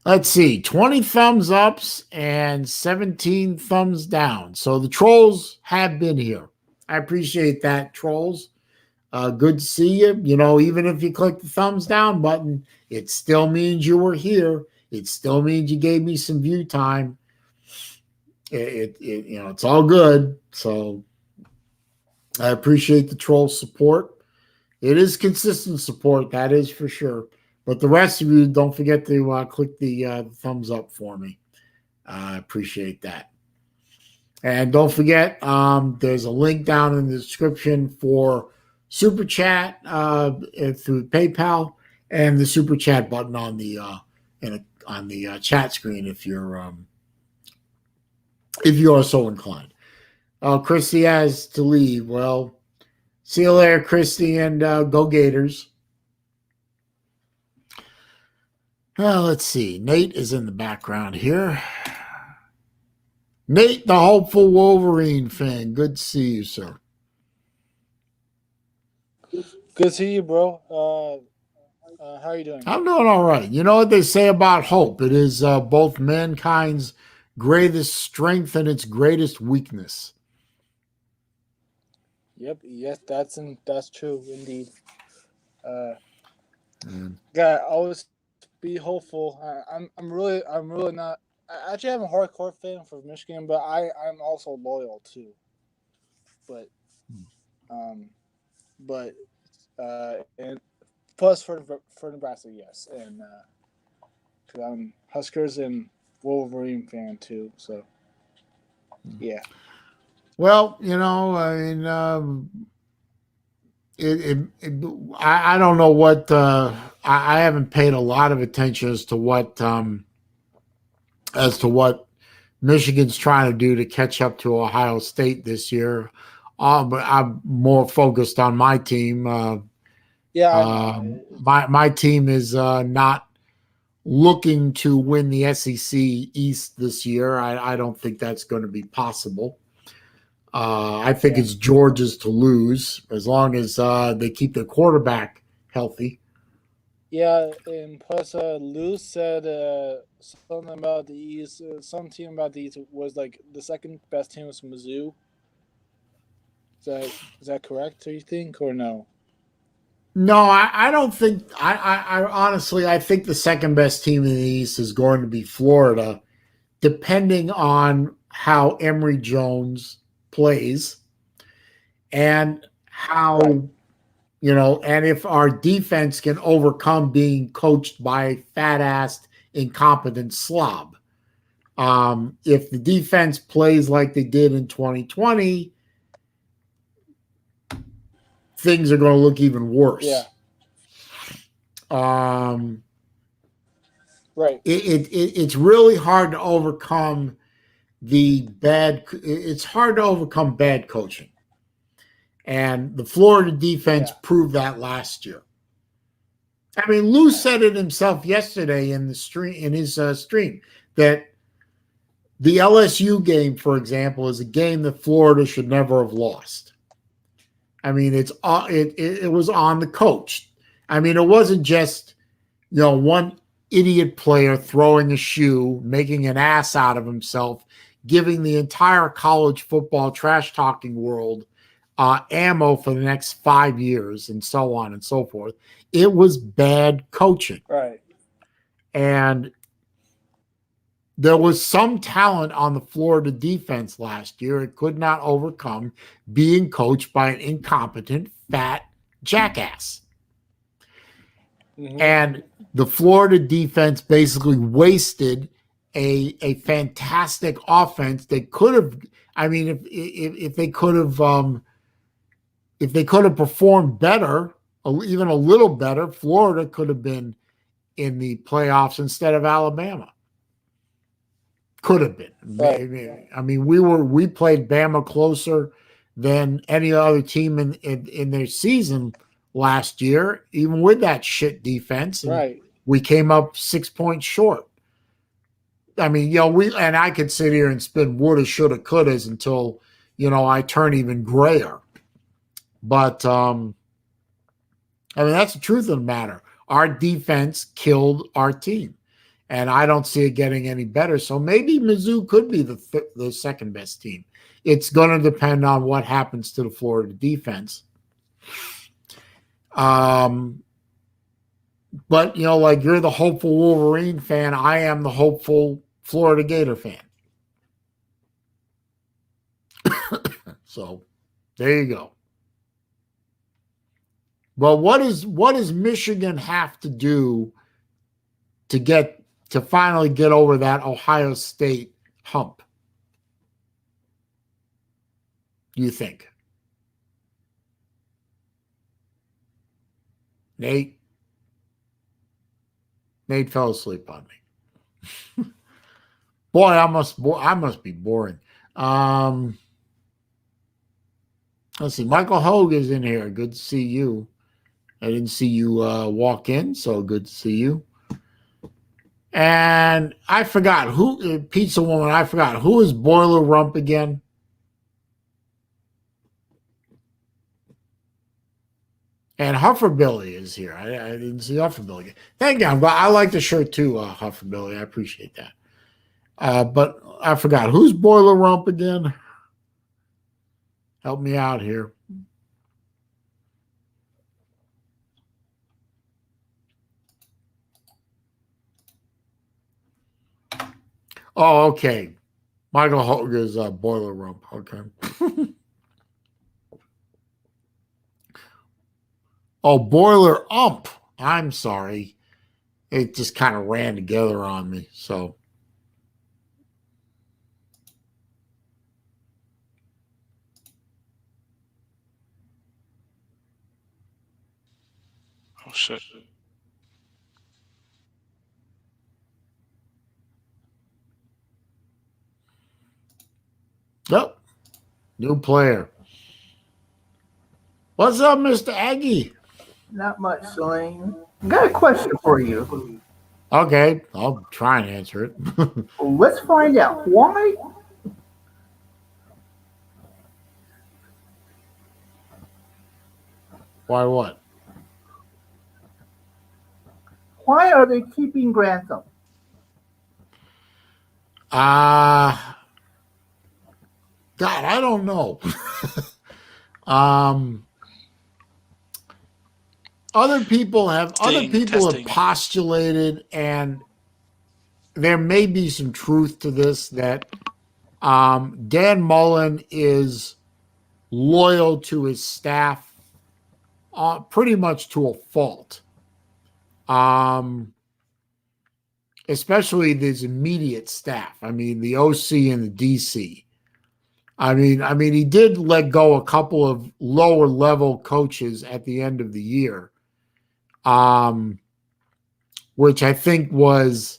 Let's see, 20 thumbs ups and 17 thumbs down. So the trolls have been here. I appreciate that, trolls. Good to see you. Even if you click the thumbs down button, it still means you were here. It still means you gave me some view time. It's all good. So I appreciate the troll support. It is consistent support, that is for sure. But the rest of you, don't forget to click the thumbs up for me. I appreciate that. And don't forget, there's a link down in the description for Super Chat through PayPal, and the Super Chat button on the chat screen if you are so inclined. Christy has to leave. Well, see you later, Christy, and go Gators. Let's see. Nate is in the background here. Nate, the hopeful Wolverine fan. Good to see you, sir. Good to see you, bro. How are you doing? I'm doing all right. You know what they say about hope? It is both mankind's greatest strength and its greatest weakness. Yep. Yes, that's true indeed. Gotta always be hopeful. I'm really not. Actually, I'm a hardcore fan for Michigan, but I'm also loyal too. But um, but and plus for Nebraska, yes, and because I'm Huskers and Wolverine fan too. So Yeah. Well, I mean, I don't know what I haven't paid a lot of attention as to what Michigan's trying to do to catch up to Ohio State this year. But I'm more focused on my team. Yeah, I know. My team is not looking to win the SEC East this year. I don't think that's going to be possible. I think Yeah. it's Georgia's to lose as long as they keep their quarterback healthy. Yeah, and plus, Lou said something about the East. Some team about the East was like the second best team was Mizzou. Is that correct? Do you think or no? No, I don't think. I honestly, I think the second best team in the East is going to be Florida, depending on how Emory Jones plays and Right. how and if our defense can overcome being coached by a fat-assed, incompetent slob. If the defense plays like they did in 2020, things are going to look even Yeah. worse. Um, Right. it's really hard to overcome it's hard to overcome bad coaching. And the Florida defense Yeah. proved that last year. I mean, Lou said it himself yesterday in his stream that the LSU game, for example, is a game that Florida should never have lost. I mean, it was on the coach. I mean, it wasn't just one idiot player throwing a shoe, making an ass out of himself, giving the entire college football trash talking world ammo for the next 5 years, and so on and so forth. It was bad coaching, Right. and there was some talent on the Florida defense last year. It could not overcome being coached by an incompetent, fat jackass. Mm-hmm. And the Florida defense basically wasted a fantastic offense that could have. I mean, if they could have performed better, even a little better, Florida could have been in the playoffs instead of Alabama. Could have been. Right. I mean, we played Bama closer than any other team in their season last year, even with that shit defense, and Right. we came up 6 points short. I mean, I could sit here and spin woulda, shoulda, couldas until I turn even grayer. But I mean, that's the truth of the matter. Our defense killed our team, and I don't see it getting any better. So maybe Mizzou could be the second best team. It's going to depend on what happens to the Florida defense. But like you're the hopeful Wolverine fan, I am the hopeful Florida Gator fan. So there you go. Well, what does Michigan have to do to finally get over that Ohio State hump? Do you think? Nate fell asleep on me. Boy, I must be boring. Let's see. Michael Hogue is in here. Good to see you. I didn't see you walk in, so good to see you. And I forgot who Pizza Woman. I forgot who is Boiler Rump again. And Hufferbilly is here. I didn't see Hufferbilly. Thank you. I like the shirt too, Hufferbilly. I appreciate that. But I forgot who's Boiler Rump again. Help me out here. Oh, okay. Michael Hogue is Boiler Rump. Okay. Oh, Boiler Ump. I'm sorry. It just kind of ran together on me. So shit. Yep. New player. What's up, Mr. Aggie? Not much, Saleen. Got a question for you. Okay, I'll try and answer it. Let's find out why Why what? are they keeping Grantham? God, I don't know. Other people have Testing. postulated, and there may be some truth to this, that Dan Mullen is loyal to his staff pretty much to a fault. Especially his immediate staff. I mean, the OC and the DC. I mean, he did let go a couple of lower level coaches at the end of the year, which I think was.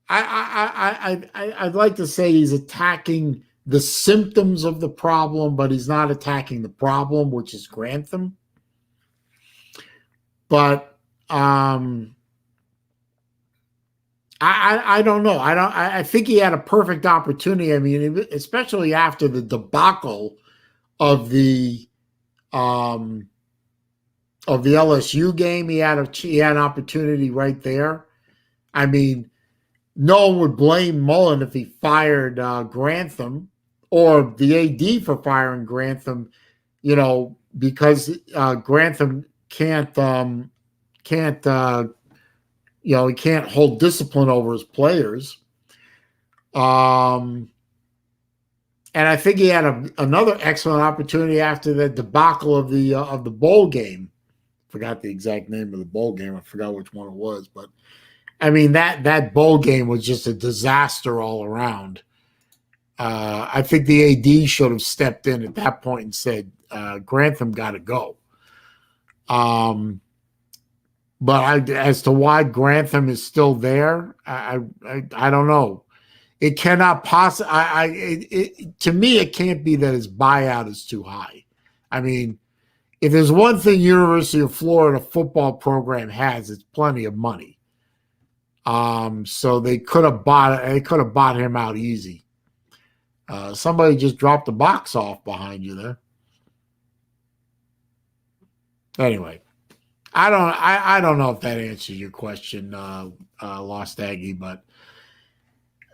I'd like to say he's attacking the symptoms of the problem, but he's not attacking the problem, which is Grantham. But I don't know. I think he had a perfect opportunity. I mean, especially after the debacle of the LSU game, he had an opportunity right there. I mean, no one would blame Mullen if he fired Grantham, or the AD for firing Grantham, because Grantham can't he can't hold discipline over his players. And I think he had another excellent opportunity after the debacle of the bowl game. Forgot the exact name of the bowl game. I forgot which one it was, but I mean that bowl game was just a disaster all around. I think the AD should have stepped in at that point and said, Grantham got to go. But as to why Grantham is still there, I don't know. It cannot possibly. To me, it can't be that his buyout is too high. I mean, if there's one thing University of Florida football program has, it's plenty of money. So they could have bought him out easy. Somebody just dropped the box off behind you there. Anyway, I don't know if that answers your question, Lost Aggie, but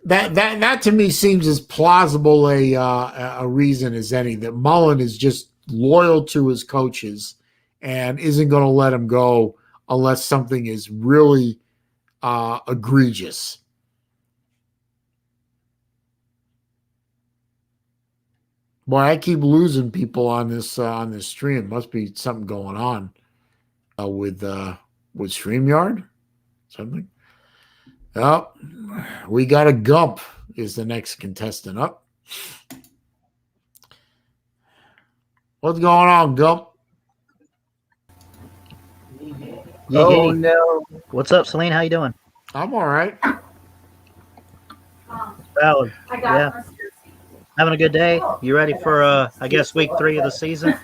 that to me seems as plausible a reason as any, that Mullen is just loyal to his coaches and isn't going to let him go unless something is really egregious. Boy, I keep losing people on this stream. Must be something going on with StreamYard, something. Oh, we got a Gump is the next contestant up. What's going on, Gump? Oh no! What's up, Saleen? How you doing? I'm all right. Valid. Yeah. Having a good day. You ready for I guess week 3 of the season?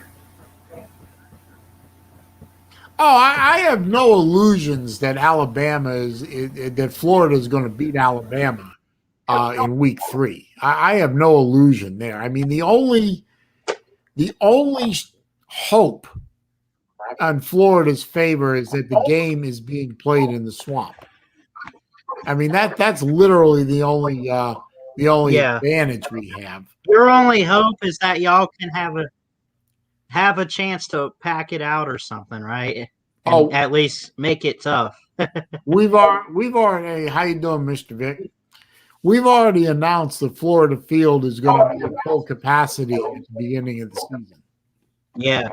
Oh, I have no illusions that that Florida is going to beat Alabama in week 3. I have no illusion there. I mean, the only hope on Florida's favor is that the game is being played in the swamp. I mean, that's literally the only advantage we have. Your only hope is that y'all can have a chance to pack it out or something, right? And at least make it tough. we've already. How you doing, Mr. Vic? We've already announced that Florida Field is going to be at full capacity at the beginning of the season. Yeah.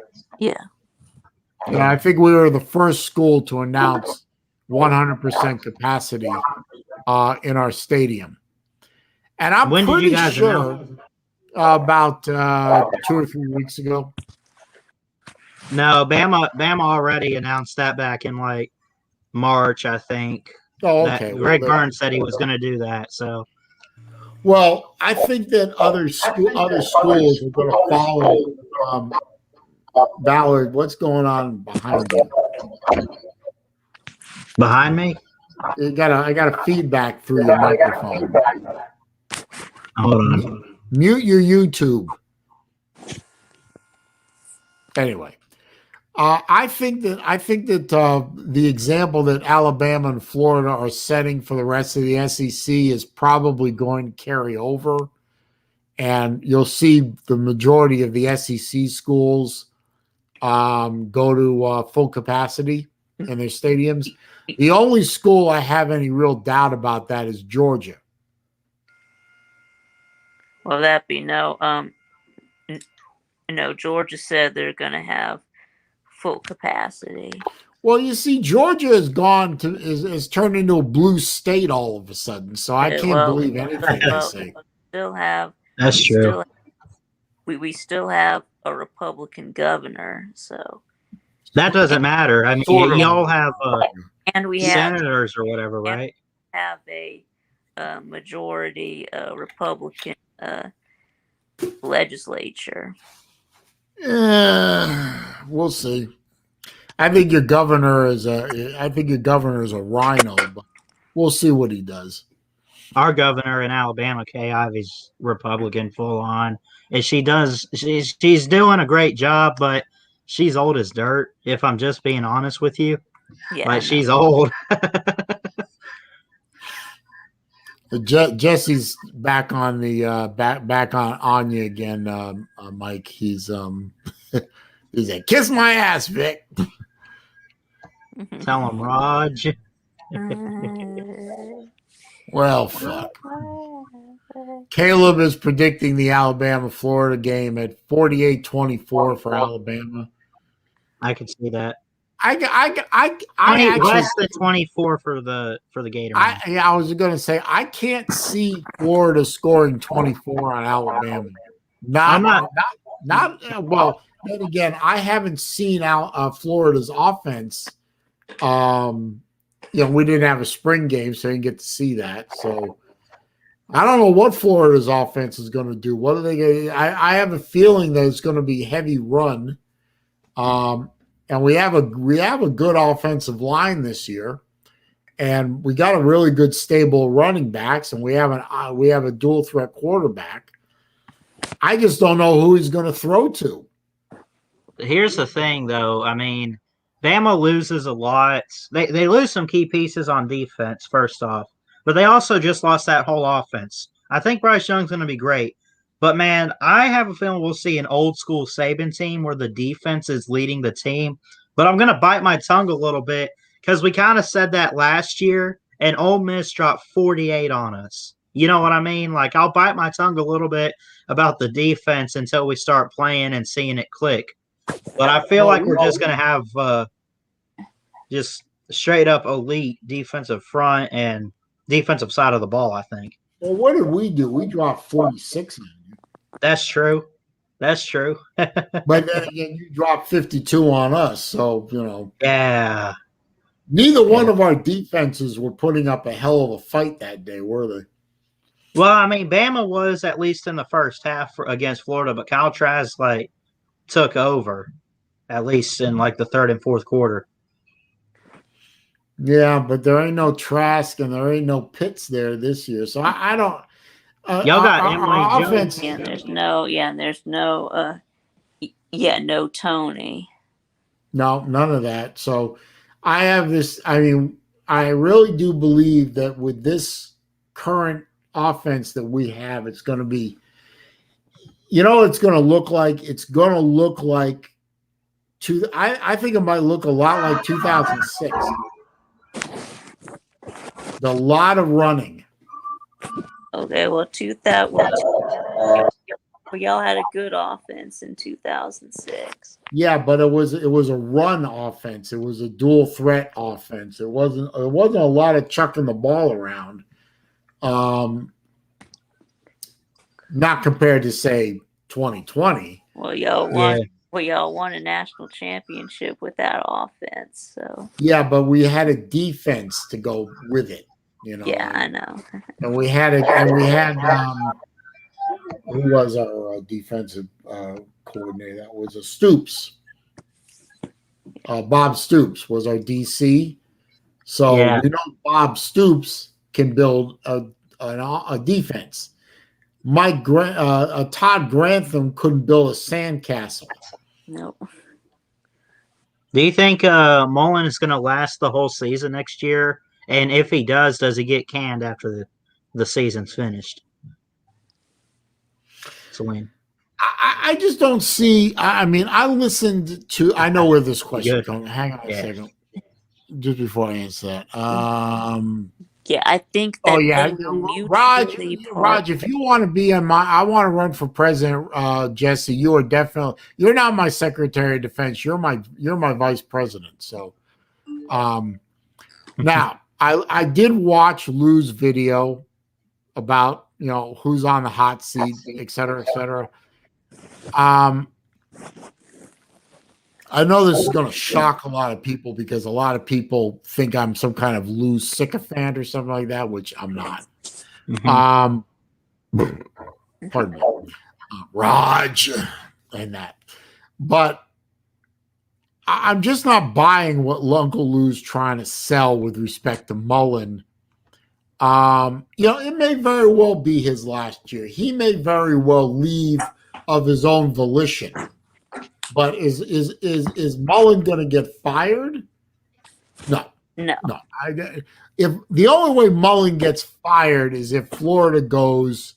And I think we were the first school to announce 100% capacity in our stadium. And I'm pretty sure about 2 or 3 weeks ago. No, Bama already announced that back in like March, I think. Oh, That okay. Greg Burns said he was going to do that. So Well, I think that other schools are going to follow. Ballard, what's going on behind you? behind me, I got a feedback through your microphone. hold on. Mute your YouTube. Anyway, I think that the example that Alabama and Florida are setting for the rest of the SEC is probably going to carry over, and you'll see the majority of the SEC schools go to full capacity in their stadiums. The only school I have any real doubt about that is Georgia. Will that be no? No. Georgia said they're going to have full capacity. Well, you see, Georgia has turned into a blue state all of a sudden, so I can't believe anything they say. Still have. That's true. We still have a Republican governor, so That doesn't matter. I mean, y'all have and we senators or whatever, right? Have a majority Republican legislature. We'll see. I think your governor is a rhino, but we'll see what he does. Our governor in Alabama, Kay Ivey's Republican full on. And she's doing a great job, but she's old as dirt, if I'm just being honest with you. Yeah. Like, she's old. Jesse's back on the back on you again, Mike. He's he's like, kiss my ass, Vic. Tell him, Raj. Well, fuck. Caleb is predicting the Alabama-Florida game at 48-24 for Alabama. I can see that. I actually, less than 24 for the Gator. I was going to say I can't see Florida scoring 24 on Alabama. Not well. Then again, I haven't seen Florida's offense. We didn't have a spring game, so I didn't get to see that. So I don't know what Florida's offense is going to do. What are they going to? I have a feeling that it's going to be heavy run. And we have a good offensive line this year, and we got a really good stable running backs, and we have a dual threat quarterback. I just don't know who he's going to throw to. Here's the thing, though. I mean, Bama loses a lot. They lose some key pieces on defense, first off, but they also just lost that whole offense. I think Bryce Young's going to be great. But, man, I have a feeling we'll see an old-school Saban team where the defense is leading the team. But I'm going to bite my tongue a little bit because we kind of said that last year, and Ole Miss dropped 48 on us. You know what I mean? Like, I'll bite my tongue a little bit about the defense until we start playing and seeing it click. But I feel like we're just going to have just straight-up elite defensive front and defensive side of the ball, I think. Well, what did we do? We dropped 46 on you. That's true. That's true. But then again, you dropped 52 on us. So, Yeah. Neither one of our defenses were putting up a hell of a fight that day, were they? Well, I mean, Bama was at least in the first half against Florida, but Kyle Trask, took over, at least in, the third and fourth quarter. Yeah, but there ain't no Trask and there ain't no Pitts there this year. So I don't – y'all got Emily offense. And there's no Tony. No, none of that. So I have this. I mean, I really do believe that with this current offense that we have, it's going to be, it's going to look like I think it might look a lot like 2006. A lot of running. Okay, well, y'all had a good offense in 2006. Yeah, but it was a run offense. It was a dual threat offense. It wasn't a lot of chucking the ball around. Not compared to say 2020. Well, y'all Well, y'all won a national championship with that offense, so Yeah, but we had a defense to go with it, yeah, I and, know. and we had who was our defensive coordinator? That was a Stoops. Bob Stoops was our DC. So Yeah. we know Bob Stoops can build a defense. Todd Grantham couldn't build a sandcastle. Nope. Do you think Mullen is going to last the whole season next year? And if he does he get canned after the season's finished? Saleen. I just don't see. I mean, I listened to. I know where this question comes. Hang on a second, just before I answer that. Yeah, I think Oh that yeah, they will Raj. mutually part. Raj, if you want to be on I want to run for president. Jesse, you are definitely. You're not my Secretary of Defense. You're my Vice President. So, now I did watch Lou's video about who's on the hot seat, et cetera, et cetera. I know this is going to shock a lot of people because a lot of people think I'm some kind of Lou sycophant or something like that, which I'm not. Pardon me, Raj, and that. But I'm just not buying what Uncle Lou's trying to sell with respect to Mullen. It may very well be his last year. He may very well leave of his own volition. But is Mullen going to get fired? No. If the only way Mullen gets fired is if Florida goes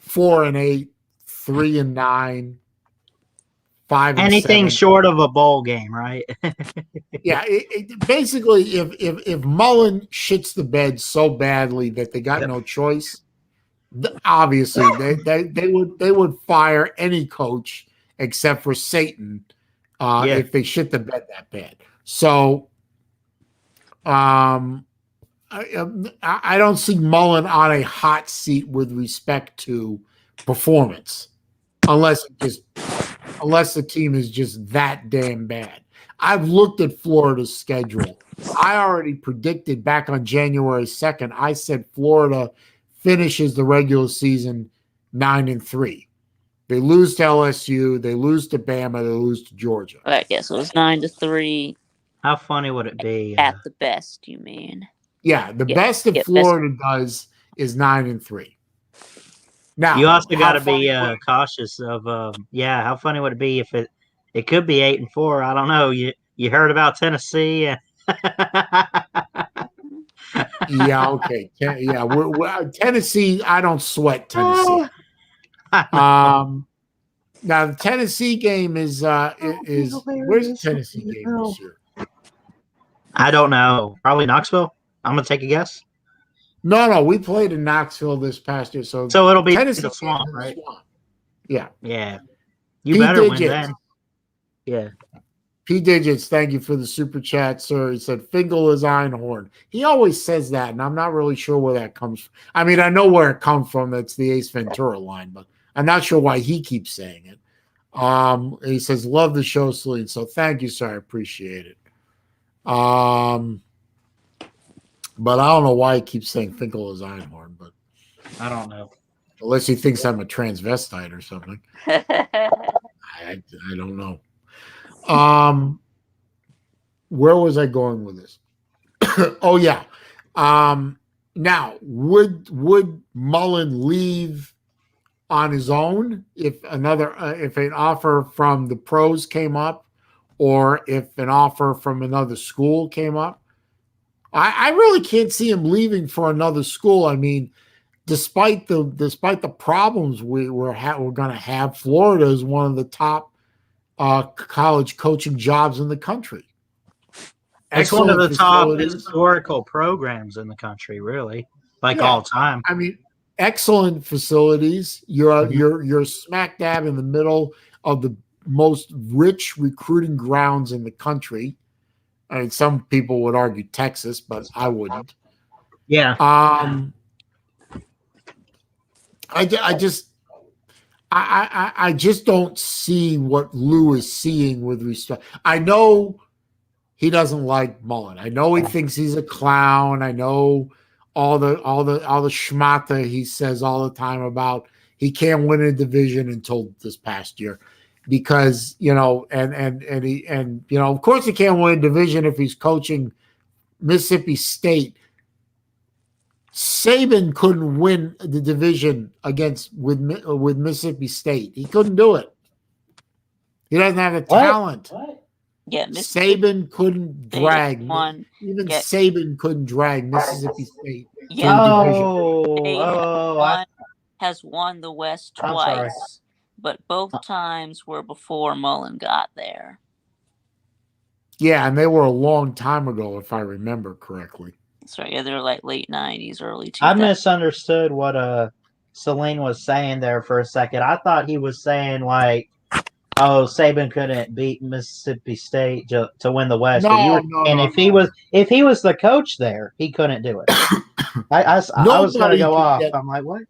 4-8, 3-9, 5-7. Anything short of a bowl game, right? Yeah, basically, if Mullen shits the bed so badly that they got no choice, obviously they would fire any coach except for Satan if they shit the bed that bad. So I don't see Mullen on a hot seat with respect to performance, unless the team is just that damn bad. I've looked at Florida's schedule. I already predicted back on January 2nd. I said Florida finishes the regular season 9-3. They lose to LSU, they lose to Bama, they lose to Georgia. I guess it was 9-3. How funny would it be? At the best, you mean? Yeah, the best that Florida does is 9-3. Now you also got to be cautious of. How funny would it be if it could be 8-4? I don't know. You heard about Tennessee? Yeah, okay. Yeah, Tennessee. I don't sweat Tennessee. Now the Tennessee game is where's the Tennessee game this year? I don't know. Probably Knoxville. I'm gonna take a guess. No, we played in Knoxville this past year, so it'll be Tennessee the Swamp, right? Swamp. Yeah. You better win then. Yeah. P Digits, thank you for the super chat, sir. He said Fingal is Einhorn. He always says that, and I'm not really sure where that comes from. I mean, I know where it comes from. That's the Ace Ventura line, but I'm not sure why he keeps saying it. He says, love the show, Saleen. So thank you, sir. I appreciate it. But I don't know why he keeps saying Finkel is Einhorn, but I don't know. Unless he thinks I'm a transvestite or something. I don't know. Where was I going with this? Oh yeah. Now would Mullen leave on his own if an offer from the pros came up, or if an offer from another school came up? I really can't see him leaving for another school. I mean, despite the problems we're going to have, Florida is one of the top college coaching jobs in the country. It's one of the top historical programs in the country, really, all time. I mean, excellent facilities. You're smack dab in the middle of the most rich recruiting grounds in the country. I mean, some people would argue Texas, but I wouldn't. Yeah. I I just don't see what Lou is seeing with respect. I know he doesn't like Mullen. I know he thinks he's a clown. I know all the schmata he says all the time about he can't win a division until this past year because of course he can't win a division if he's coaching Mississippi State. Saban couldn't win the division with Mississippi State. He couldn't do it. He doesn't have the talent. Yeah, Saban couldn't drag. One. Even Saban couldn't drag Mississippi State to Yeah. the division. Has won the West I'm sorry. twice, but both times were before Mullen got there. Yeah, and they were a long time ago, if I remember correctly. That's right. Yeah, they were like late 90s, early 2000s. I misunderstood what Saleen was saying there for a second. I thought he was saying like, "Oh, Saban couldn't beat Mississippi State to win the West." If he was the coach there, he couldn't do it. I was going to go off. I'm like, what?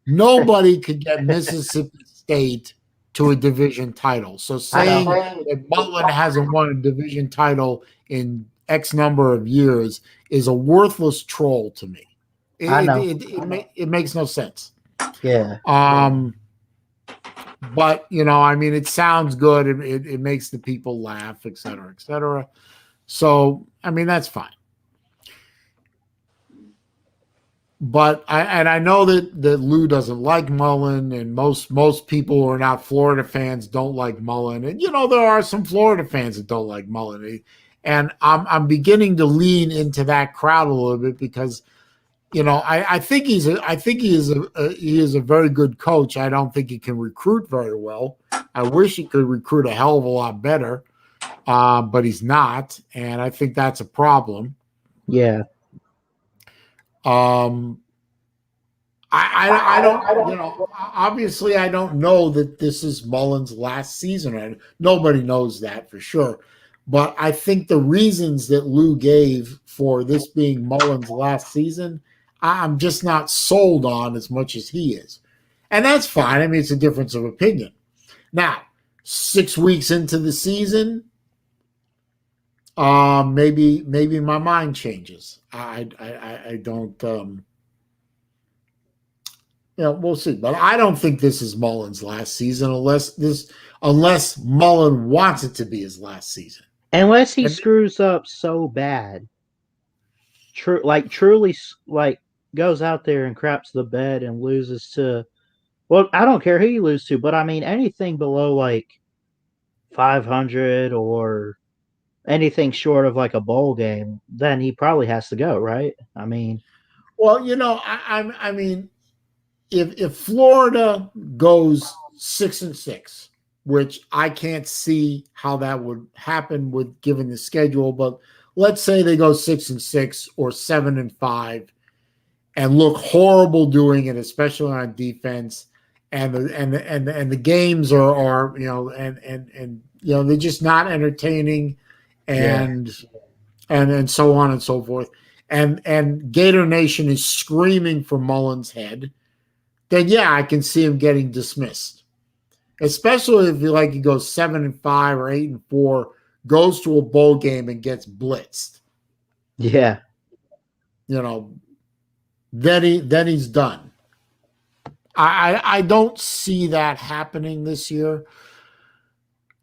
Nobody could get Mississippi State to a division title. So saying that Mullen hasn't won a division title in X number of years is a worthless troll to me. It makes no sense. Yeah. But it sounds good. It makes the people laugh, et cetera, et cetera. So that's fine. But I know that Lou doesn't like Mullen, and most people who are not Florida fans don't like Mullen, and there are some Florida fans that don't like Mullen, and I'm beginning to lean into that crowd a little bit because I think he is a very good coach. I don't think he can recruit very well. I wish he could recruit a hell of a lot better, but he's not, and I think that's a problem. Yeah. I don't, obviously I don't know that this is Mullen's last season. And nobody knows that for sure. But I think the reasons that Lou gave for this being Mullen's last season, I'm just not sold on as much as he is. And that's fine. It's a difference of opinion. Now, 6 weeks into the season, maybe my mind changes. I don't. We'll see. But I don't think this is Mullen's last season unless Mullen wants it to be his last season. Unless he screws up so bad. Truly goes out there and craps the bed and loses to, well, I don't care who you lose to, but anything below 500 or anything short of a bowl game, then he probably has to go, right? Well, if Florida goes 6-6, which I can't see how that would happen given the schedule, but let's say they go 6-6 or 7-5 and look horrible doing it, especially on defense, and the games are they're just not entertaining, and so on and so forth, and Gator Nation is screaming for Mullen's head, then yeah, I can see him getting dismissed. Especially if he goes 7-5 or 8-4, goes to a bowl game and gets blitzed. Yeah. Then he's done. I don't see that happening this year.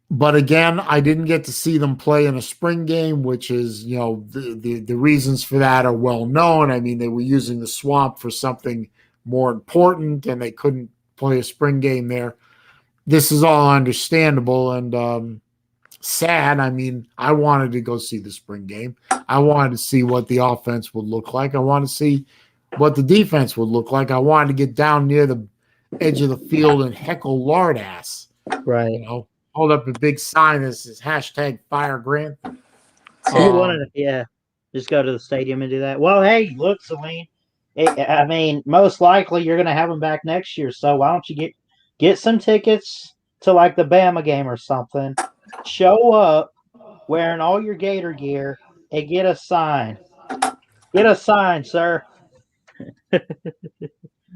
But again, I didn't get to see them play in a spring game, which is, the reasons for that are well known. They were using the swamp for something more important, and they couldn't play a spring game there. This is all understandable and sad. I wanted to go see the spring game. I wanted to see what the offense would look like. I wanted to see what the defense would look like. I wanted to get down near the edge of the field and heckle lard ass. Right. Hold up a big sign that says #FireGrant. You wanted to, just go to the stadium and do that. Well, hey, look, Saleen. Most likely you're going to have them back next year. So why don't you get some tickets to the Bama game or something? Show up wearing all your Gator gear and get a sign. Get a sign, sir.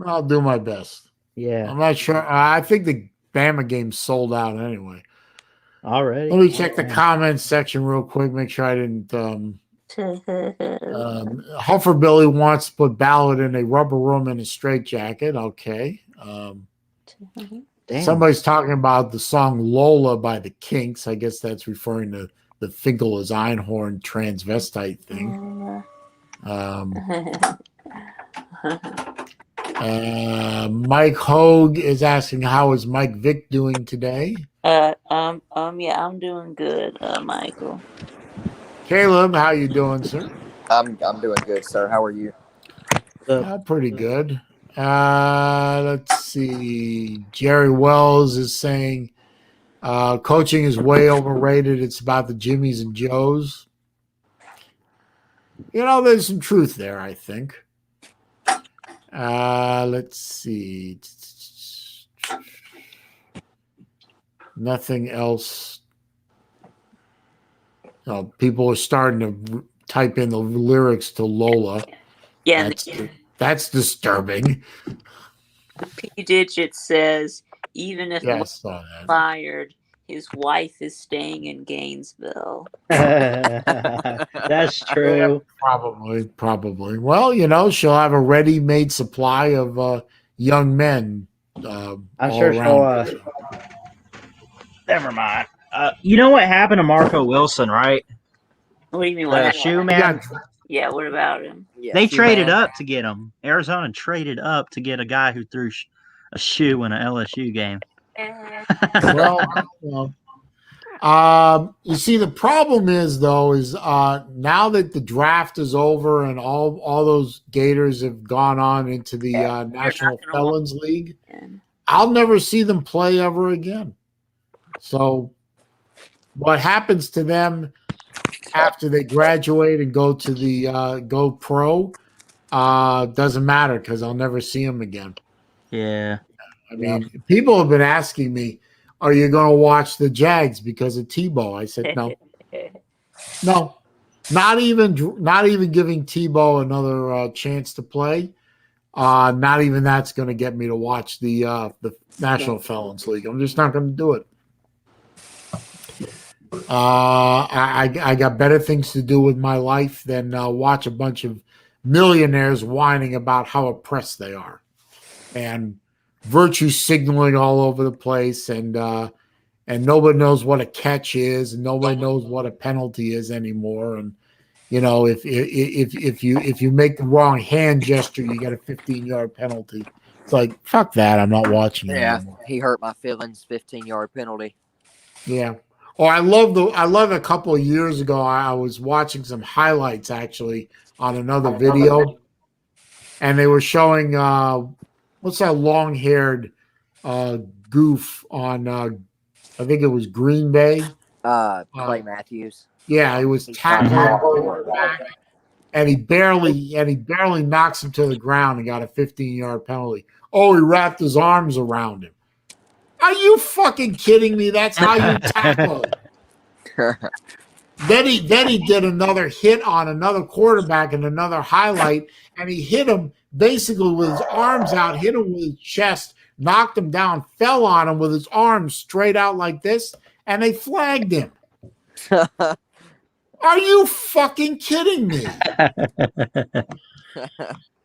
I'll do my best. Yeah, I'm not sure. I think the Bama game sold out anyway. already. Let me check the Yeah. comments section real quick. Make sure I didn't. Huffer Billy wants to put Ballard in a rubber room in a straitjacket. Okay. Damn. Somebody's talking about the song Lola by the Kinks. I guess that's referring to the Finkel as Einhorn transvestite thing. Mike Hogue is asking, how is Mike Vick doing today? Yeah, I'm doing good, Michael. Caleb, how you doing, sir? I'm doing good, sir. How are you? Pretty good. Let's see. Jerry Wells is saying coaching is way overrated. It's about the Jimmies and Joes. There's some truth there, I think. Let's see. Nothing else. People are starting to type in the lyrics to Lola. Yeah, That's disturbing. P Digit says, even if Yeah, I saw that. fired, his wife is staying in Gainesville. That's true. Probably. Well, she'll have a ready-made supply of young men. I'm sure she'll. Never mind. You know what happened to Marco Wilson, right? What do you mean? The shoe man. Yeah, what about him? Yeah, They traded up to get him. Arizona traded up to get a guy who threw a shoe in an LSU game. You see, the problem is now that the draft is over and all those Gators have gone on into the National Felons League, I'll never see them play ever again. So what happens to them after they graduate and go to the go pro doesn't matter because I'll never see them again. Yeah. I mean, people have been asking me, are you going to watch the Jags because of Tebow? I said, no, not even giving Tebow another chance to play. Not even that's going to get me to watch the National Felons League. I'm just not going to do it. I got better things to do with my life than watch a bunch of millionaires whining about how oppressed they are and virtue signaling all over the place, and nobody knows what a catch is, and nobody knows what a penalty is anymore. And if you make the wrong hand gesture, you get a 15-yard penalty. It's like, fuck that. I'm not watching it anymore. He hurt my feelings. 15-yard penalty. Yeah. Oh, I love a couple of years ago, I was watching some highlights actually on another video, and they were showing what's that long-haired goof on I think it was Green Bay. Clay Matthews. Yeah, he was tackling back, and he barely knocks him to the ground and got a 15-yard penalty. Oh, he wrapped his arms around him. Are you fucking kidding me? That's how you tackle. Then he did another hit on another quarterback in another highlight, and he hit him basically with his arms out, hit him with his chest, knocked him down, fell on him with his arms straight out like this, and they flagged him. Are you fucking kidding me?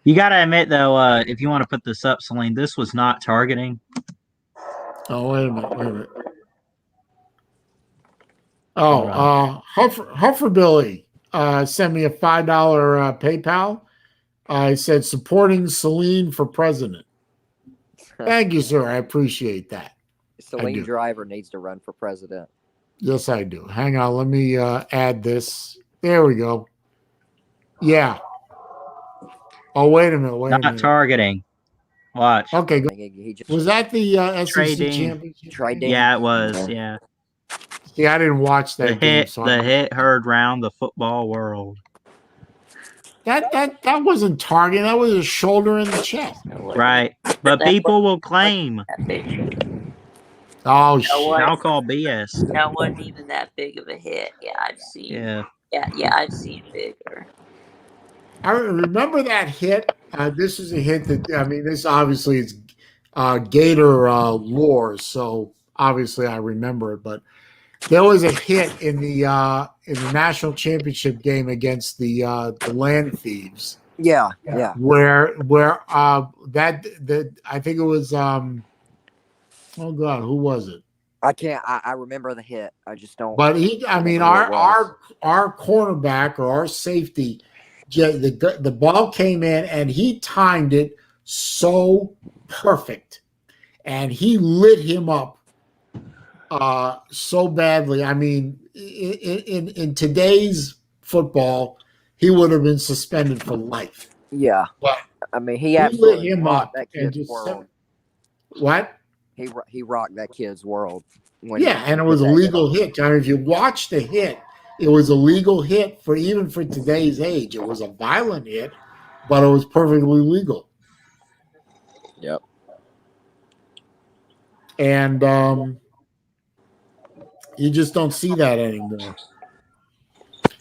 You got to admit, though, if you want to put this up, Saleen, this was not targeting. Oh, wait a minute. Oh, Huffer Billy sent me a $5 PayPal. I said, supporting Saleen for president. Thank you, sir. I appreciate that. SaleenDriver needs to run for president. Yes, I do. Hang on. Let me add this. There we go. Yeah. Oh, wait a minute. Not targeting. Watch. Okay, good. Was that the SEC championship? Yeah, it was. Yeah. See, I didn't watch that game. The hit heard round the football world. That wasn't targeting. That was a shoulder in the chest. Right. But people will claim. Oh, shit. I'll call BS. That wasn't even that big of a hit. Yeah, I've seen. Yeah. Yeah, I've seen bigger. I remember that hit. This is a hit that, I mean, this obviously is Gator lore, so obviously I remember it. But there was a hit in the national championship game against the Land Thieves. Yeah. Where that I think it was oh God, who was it? I can't. I remember the hit. I just don't. But I mean, our cornerback or our safety, the ball came in and he timed it so perfect, and he lit him up so badly. I mean, in today's football, he would have been suspended for life. Yeah. But I mean, he lit absolutely him rocked up that and kid's just world. what? He rocked that kid's world. Yeah, and it was a legal hit. I mean, if you watch the hit, it was a legal hit for today's age. It was a violent hit, but it was perfectly legal. Yep. And you just don't see that anymore.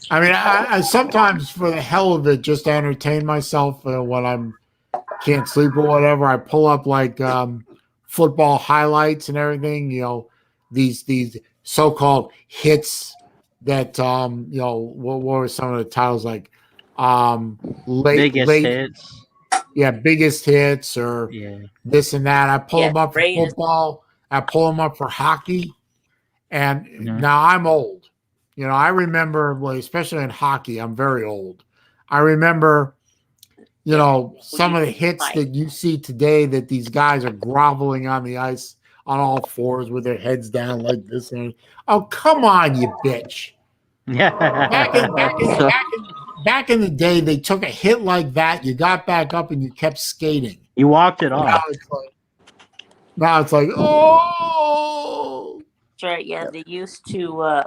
I mean, I sometimes, for the hell of it, just to entertain myself when I'm can't sleep or whatever, I pull up like football highlights and everything. You know, these so-called hits that what were some of the titles like Biggest hits. Yeah, biggest hits or this and that. I pull them up for football. I pull them up for hockey. And now I'm old. You know, I remember, especially in hockey, I'm very old. I remember, some of the hits that you see today that these guys are groveling on the ice on all fours with their heads down like this. And oh, come on, you bitch. Back in the day, they took a hit like that. You got back up and you kept skating. You walked it off. Now it's like, oh. That's right. Yeah, they used to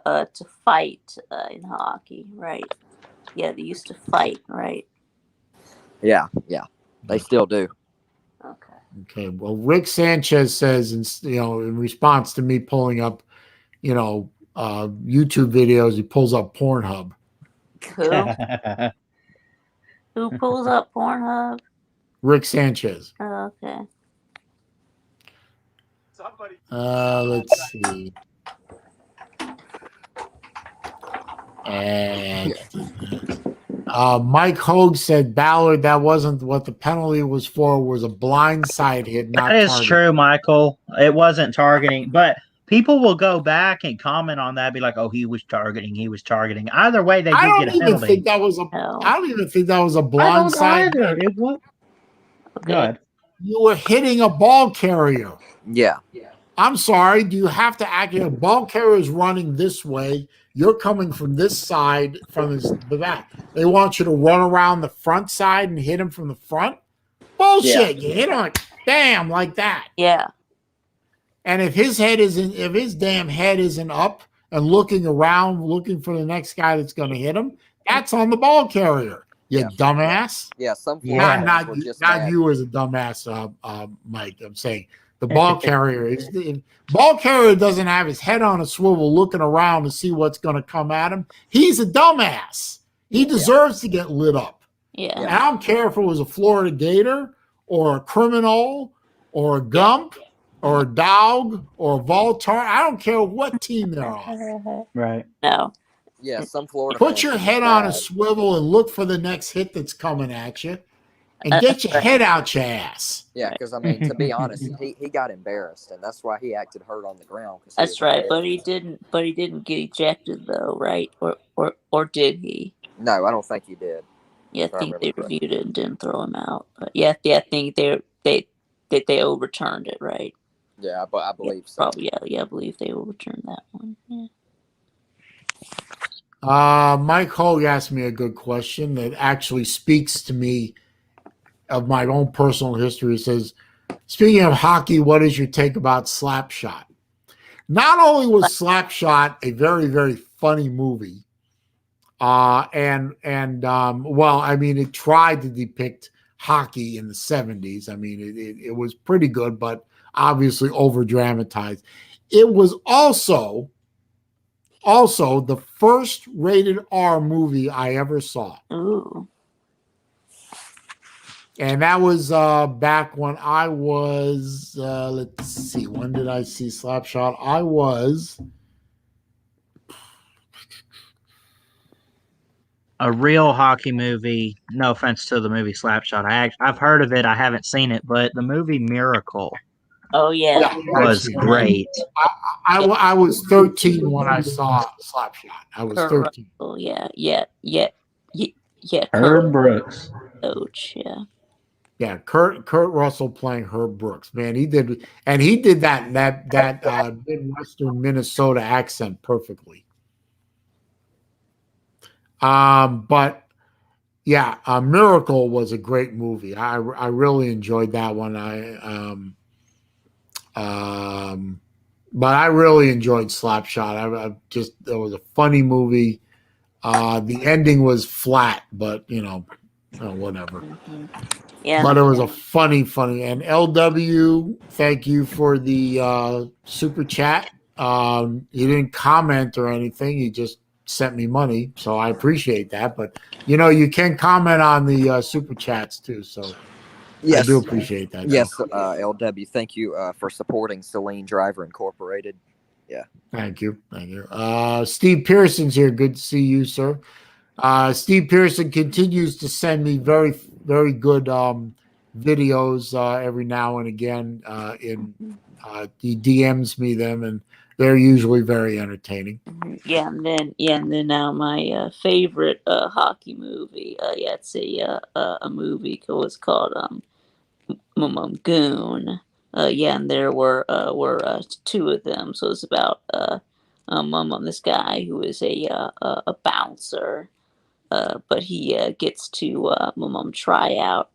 fight in hockey, right? Yeah, they used to fight, right? Yeah, they still do. Okay. Well, Rick Sanchez says, in response to me pulling up, YouTube videos, he pulls up Pornhub. Who pulls up Pornhub? Rick Sanchez. Oh, okay. Let's see. And Mike Hogue said Ballard, that wasn't what the penalty was for, was a blindside hit, not That is targeting. true, Michael. It wasn't targeting, but people will go back and comment on that, be like, "Oh, he was targeting. Either way, they did get a penalty. I don't even think that was a blindside. It was. Good. You were hitting a ball carrier. Yeah. I'm sorry. Do you have to act? A ball carrier is running this way. You're coming from this side, from the back. They want you to run around the front side and hit him from the front. Bullshit! Yeah. You hit him, bam, like that. Yeah. And if his damn head isn't up and looking around, looking for the next guy that's going to hit him, that's on the ball carrier. You dumbass. Yeah. Not you as a dumbass, Mike. I'm saying. The ball carrier ball carrier doesn't have his head on a swivel looking around to see what's going to come at him. He's a dumbass. He deserves to get lit up. Yeah. And I don't care if it was a Florida Gator or a criminal or a Gump or a Dog or a Voltar. I don't care what team they're on. Right. No. Yeah, some Florida. Put your head on a swivel and look for the next hit that's coming at you. And get your head out your ass. Yeah, because I mean, to be honest, he got embarrassed, and that's why he acted hurt on the ground. That's right, but he didn't get ejected though, right? Or did he? No, I don't think he did. Yeah, I think they reviewed it and didn't throw him out. But yeah, I think they overturned it, right? Yeah, but I believe so. Probably, yeah, I believe they overturned that one. Yeah. Mike Hogue asked me a good question that actually speaks to me of my own personal history. He says, speaking of hockey, what is your take about Slapshot? Not only was Slapshot a very, very funny movie, well, I mean, it tried to depict hockey in the 70s. I mean, it was pretty good, but obviously over dramatized. It was also the first rated R movie I ever saw. Ooh. And that was back when I was, let's see, when did I see Slapshot? I was, A real hockey movie. No offense to the movie Slapshot. I've heard of it. I haven't seen it, but the movie Miracle Oh yeah. yeah, I've was seen it. great. I was 13 when I saw Slapshot. I was Kurt 13. Russell, yeah. Kurt Herb Brooks. Coach, yeah. Yeah, Kurt Russell playing Herb Brooks. Man, he did, and he did that Midwestern Minnesota accent perfectly. But yeah, Miracle was a great movie. I really enjoyed that one. But I really enjoyed Slapshot. I just it was a funny movie. The ending was flat, but whatever. Mm-hmm. Yeah. But it was a funny. And LW, thank you for the super chat. He didn't comment or anything. He just sent me money, so I appreciate that. But you can comment on the super chats too. So I do Yes, appreciate that. yes, LW. Thank you for supporting SaleenDriver Incorporated. Yeah. Thank you. Steve Pearson's here. Good to see you, sir. Steve Pearson continues to send me very, very good videos every now and again. He DMs me them, and they're usually very entertaining. Yeah, and then now my favorite hockey movie. Yeah, it's a movie. It was called Goon. Yeah, and there were two of them. So it's about this guy who is a bouncer, but he gets to try out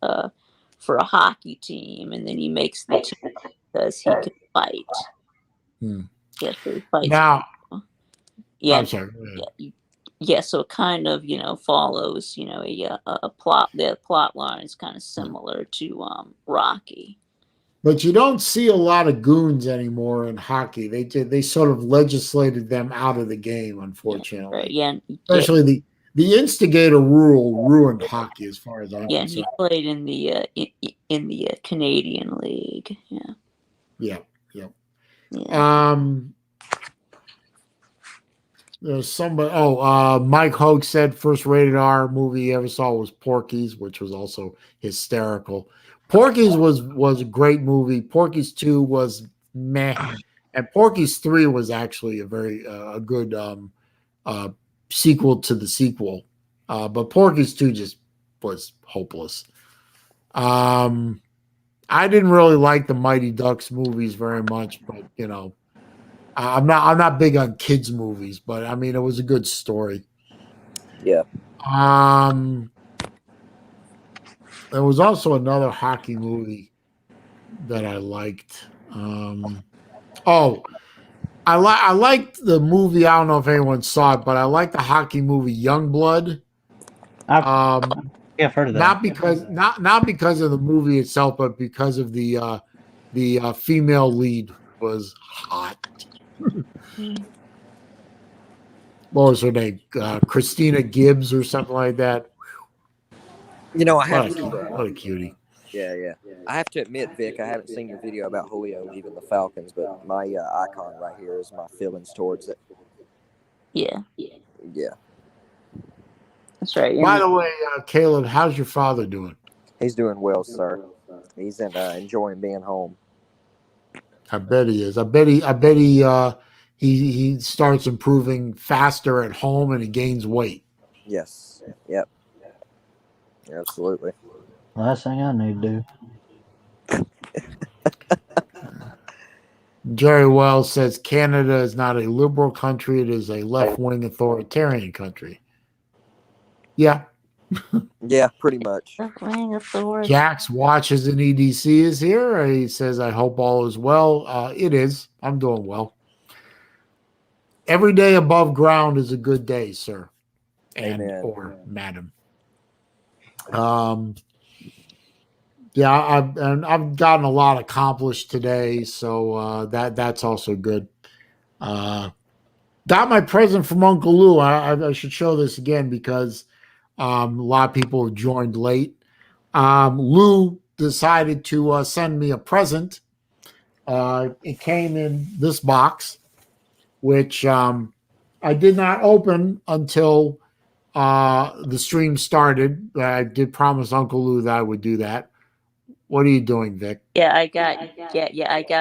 for a hockey team, and then he makes the team because he can fight. Yeah, so he fights. Now, Yeah, I'm sorry. yeah. So it kind of follows a plot. The plot line is kind of similar to Rocky. But you don't see a lot of goons anymore in hockey. They sort of legislated them out of the game, unfortunately. Right. Yeah. Especially the instigator rule ruined hockey, as far as I'm Yeah, concerned. he played in the Canadian League. Yeah. Yeah. Yeah. There's somebody. Mike Hogue said first rated R movie he ever saw was Porky's, which was also hysterical. Porky's was a great movie. Porky's 2 was meh, and Porky's 3 was actually a very a good sequel to the sequel. But Porky's 2 just was hopeless. I didn't really like the Mighty Ducks movies very much, but I'm not big on kids movies, but I mean it was a good story. Yeah. There was also another hockey movie that I liked. I liked the movie. I don't know if anyone saw it, but I liked the hockey movie Youngblood. I've heard of that. Not because of the movie itself, but because of the female lead was hot. What was her name? Christina Gibbs or something like that. I have What a cutie. Yeah. I have to admit, Vic, I haven't seen your video about Julio leaving the Falcons, but my icon right here is my feelings towards it. Yeah. Yeah. That's right. By the way, Caleb, how's your father doing? He's doing well, sir. He's enjoying being home. I bet he is. I bet he starts improving faster at home and he gains weight. Yes. Yep. Absolutely. Last thing I need to do. Jerry Wells says Canada is not a liberal country; it is a left-wing authoritarian country. Yeah. Yeah, pretty much. Jax watches an EDC is here. He says, "I hope all is well." It is. I'm doing well. Every day above ground is a good day, sir, or madam. Yeah, I've gotten a lot accomplished today, so that's also good. Got my present from Uncle Lou. I should show this again because a lot of people have joined late. Lou decided to send me a present. It came in this box, which I did not open until the stream started. I did promise Uncle Lou that I would do that. What are you doing, Vic? Yeah, I got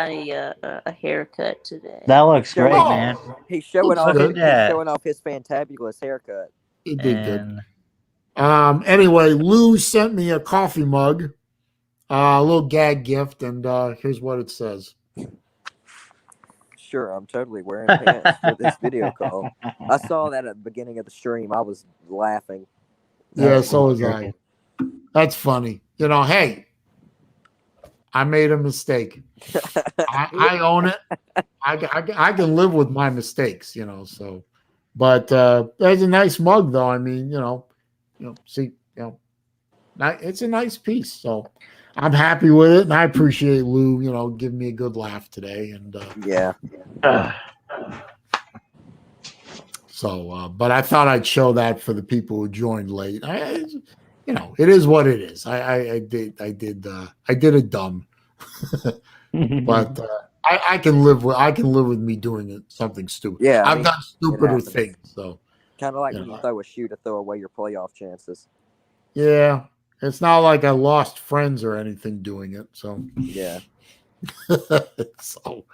a haircut today. That looks Showing- great, Oh, man. He's showing Looks off. good. He's showing off his fantabulous haircut. It did good. And Anyway, Lou sent me a coffee mug, a little gag gift, and here's what it says. Sure, I'm totally wearing pants for this video call. I saw that at the beginning of the stream. I was laughing. Yeah, so was I. That's funny. You know, hey, I made a mistake. I own it. I can live with my mistakes, you know. So, but there's a nice mug, though. I mean, see, it's a nice piece. So, I'm happy with it, and I appreciate Lou, giving me a good laugh today. And Yeah. So, but I thought I'd show that for the people who joined late. It is what it is. I did it dumb, but I can live with me doing it something stupid. Yeah, I've done stupider happens. things. So Kind of like when you throw a shoe to throw away your playoff chances. yeah, it's not like I lost friends or anything doing it. So Yeah. so.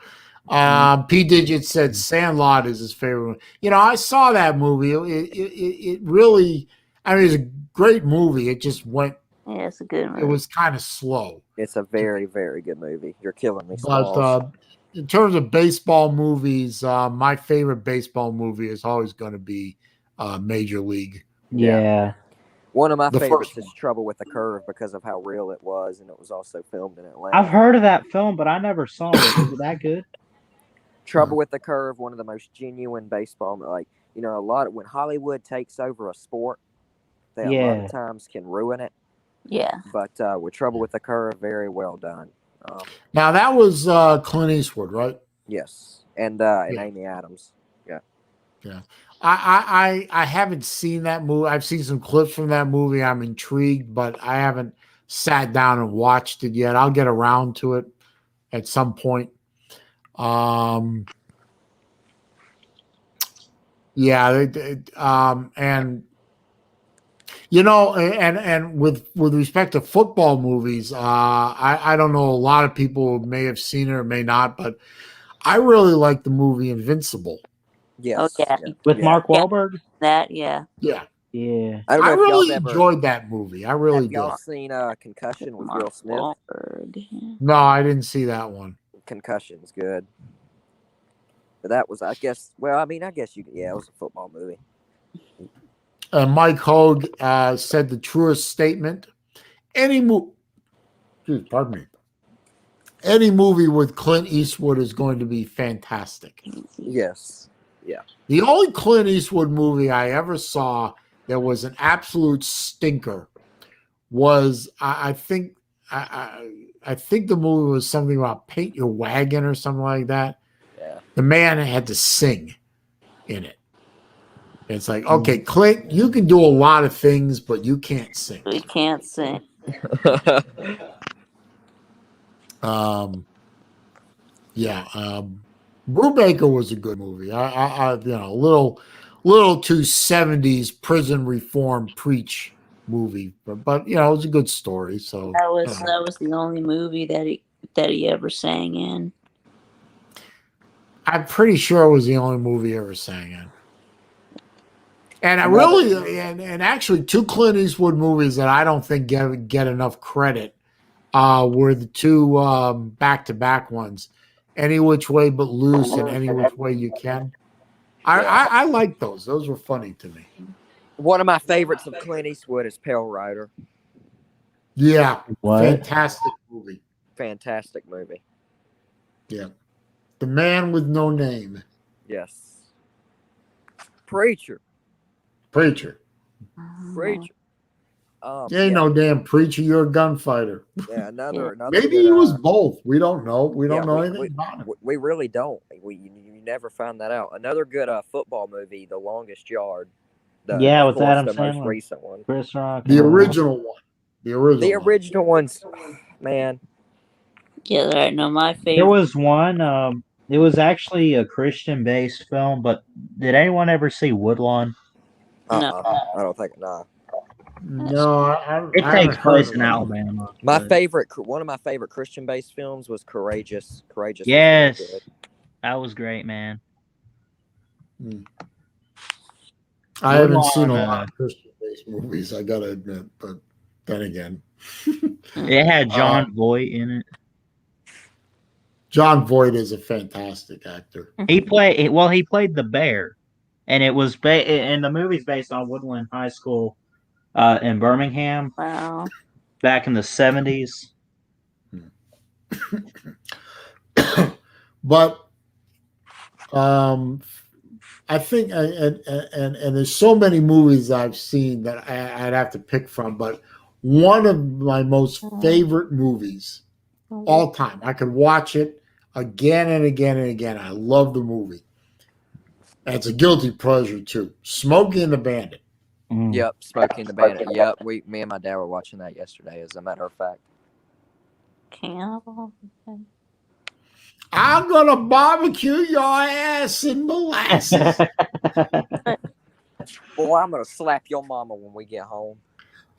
P Digit said Sandlot is his favorite. I saw that movie. It really, it's a great movie. It just went. Yeah, it's a good movie. It was kind of slow. It's a very, very good movie. You're killing me, But Smalls. in terms of baseball movies, my favorite baseball movie is always going to be Major League. Yeah. One of my The favorites first is one. Trouble with the Curve because of how real it was, and it was also filmed in Atlanta. I've heard of that film, but I never saw it. Is it that good? Trouble with the Curve, one of the most genuine baseball, a lot of when Hollywood takes over a sport, they a lot Yeah. of times can ruin it. Yeah. But with Trouble with the Curve, very well done. Now that was Clint Eastwood, right? Yes, and Yeah. Amy Adams. Yeah. I haven't seen that movie. I've seen some clips from that movie. I'm intrigued, but I haven't sat down and watched it yet. I'll get around to it at some point. Yeah, and and with respect to football movies, I don't know, a lot of people may have seen it or may not, but I really like the movie Invincible. Yes. Oh, yeah. With Yeah. Mark Wahlberg? That, yeah. Yeah, Yeah. I don't know I if y'all really ever enjoyed that movie. I really have y'all did. seen Concussion with Will Mark Smith. Wahlberg. Yeah. No, I didn't see that one. Concussion's good. But that was, I guess, I guess it was a football movie. Mike Hogue said the truest statement. Any movie with Clint Eastwood is going to be fantastic. Yes. Yeah. The only Clint Eastwood movie I ever saw that was an absolute stinker was I think the movie was something about Paint Your Wagon or something like that. Yeah. The man had to sing in it. It's like, okay, Clint, you can do a lot of things, but you can't sing. We can't sing. Brubaker was a good movie. A little too 70s prison reform preach movie, but it was a good story. So That was the only movie that he ever sang in. I'm pretty sure it was the only movie he ever sang in. And I really, and actually, two Clint Eastwood movies that I don't think get enough credit were the two back-to-back ones, Any Which Way But Loose and Any Which Way You Can. I like those. Those were funny to me. One of my favorites of Clint Eastwood is Pale Rider. Yeah, What? fantastic movie. Fantastic movie. Yeah, The Man with No Name. Yes. Preacher. Preacher. Preacher. You ain't no damn preacher. You're a gunfighter. Yeah, another. Maybe good, he was both. We don't know. We don't know anything about him. We really don't. You never find that out. Another good football movie, The Longest Yard. With Adam the most Sandler. recent one. Chris Rock. The original one. The original. The original ones, man. Yeah, right. No, my There favorite. was one. It was actually a Christian-based film, but did anyone ever see Woodlawn? No. I don't think. Nah. No, It I takes haven't heard place of in it. Alabama. My but- favorite, one of my favorite Christian-based films was Courageous. Courageous. Yes, Was really good. that was great, man. I haven't seen a Woodlawn, lot of Christian-based movies, I gotta admit, but then again, It had John Voight in it. John Voight is a fantastic actor. He played the bear, and it was and the movie's based on Woodland High School in Birmingham Wow. back in the 70s. But I think, and there's so many movies I've seen that I'd have to pick from, but one of my most favorite movies all time, I could watch it again and again and again. I love the movie. And it's a guilty pleasure too. Smokey and the Bandit. Yep, Smokey and the Bandit. Yep, me and my dad were watching that yesterday, as a matter of fact. Cannibal. I'm gonna barbecue your ass in molasses. Boy, I'm gonna slap your mama when we get home.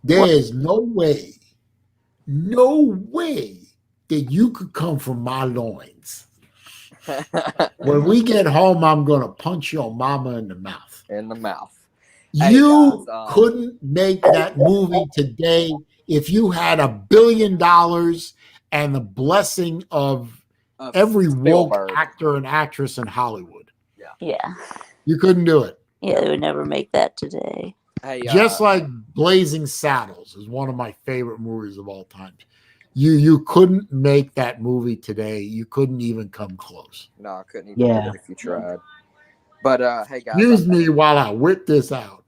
There is no way that you could come from my loins. When we get home, I'm gonna punch your mama in the mouth. In the mouth. Hey, You guys, couldn't make that movie today if you had $1 billion and the blessing of every woke Spielberg. actor and actress in Hollywood. Yeah. You couldn't do it. Yeah, they would never make that today. Hey, Just like Blazing Saddles is one of my favorite movies of all time. You couldn't make that movie today. You couldn't even come close. no, I couldn't even do it if you tried. But hey guys, Excuse me while I whip this out.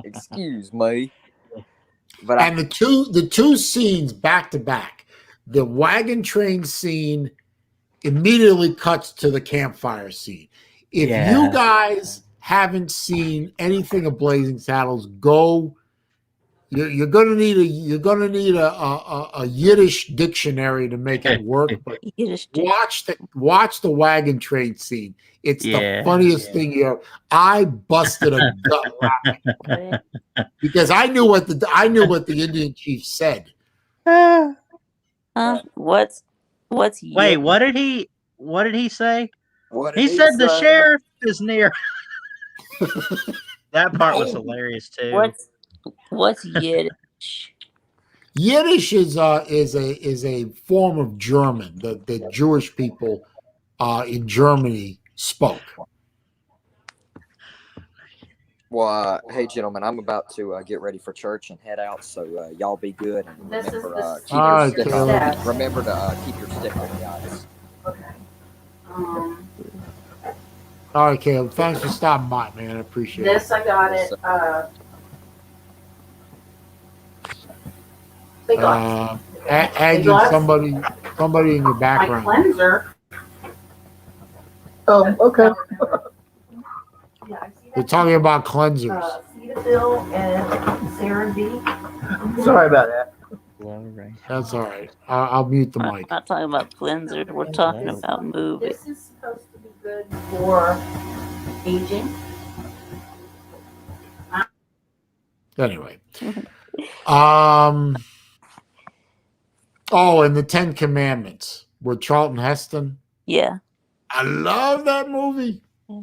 excuse me. But And the two scenes back to back, the wagon train scene immediately cuts to the campfire scene. If you guys haven't seen anything of Blazing Saddles, go. You're gonna need a Yiddish dictionary to make it work. But watch the wagon train scene. It's the funniest thing you ever. I busted a gut laughing because I knew what the Indian chief said. Huh? What's Wait, what did he say? What He did said the say? sheriff is near. That part was hilarious too. What's Yiddish? Yiddish is a form of German that Jewish people in Germany spoke. Well, hey gentlemen, I'm about to get ready for church and head out, so y'all be good and remember keep your stick on. Remember to keep your stick on, guys. Okay. All right, Caleb. Thanks for stopping by, man. I appreciate it. This I got it. Big glass. Aggie, somebody in your My background. cleanser. Oh, okay. We're talking about cleansers. Cetaphil and Sarah B. Sorry about that. That's all right. I'll mute the We're mic. not talking about cleansers. We're talking about movies. This is supposed to be good for aging. Anyway. Oh, and the Ten Commandments with Charlton Heston. Yeah. I love that movie. Yeah.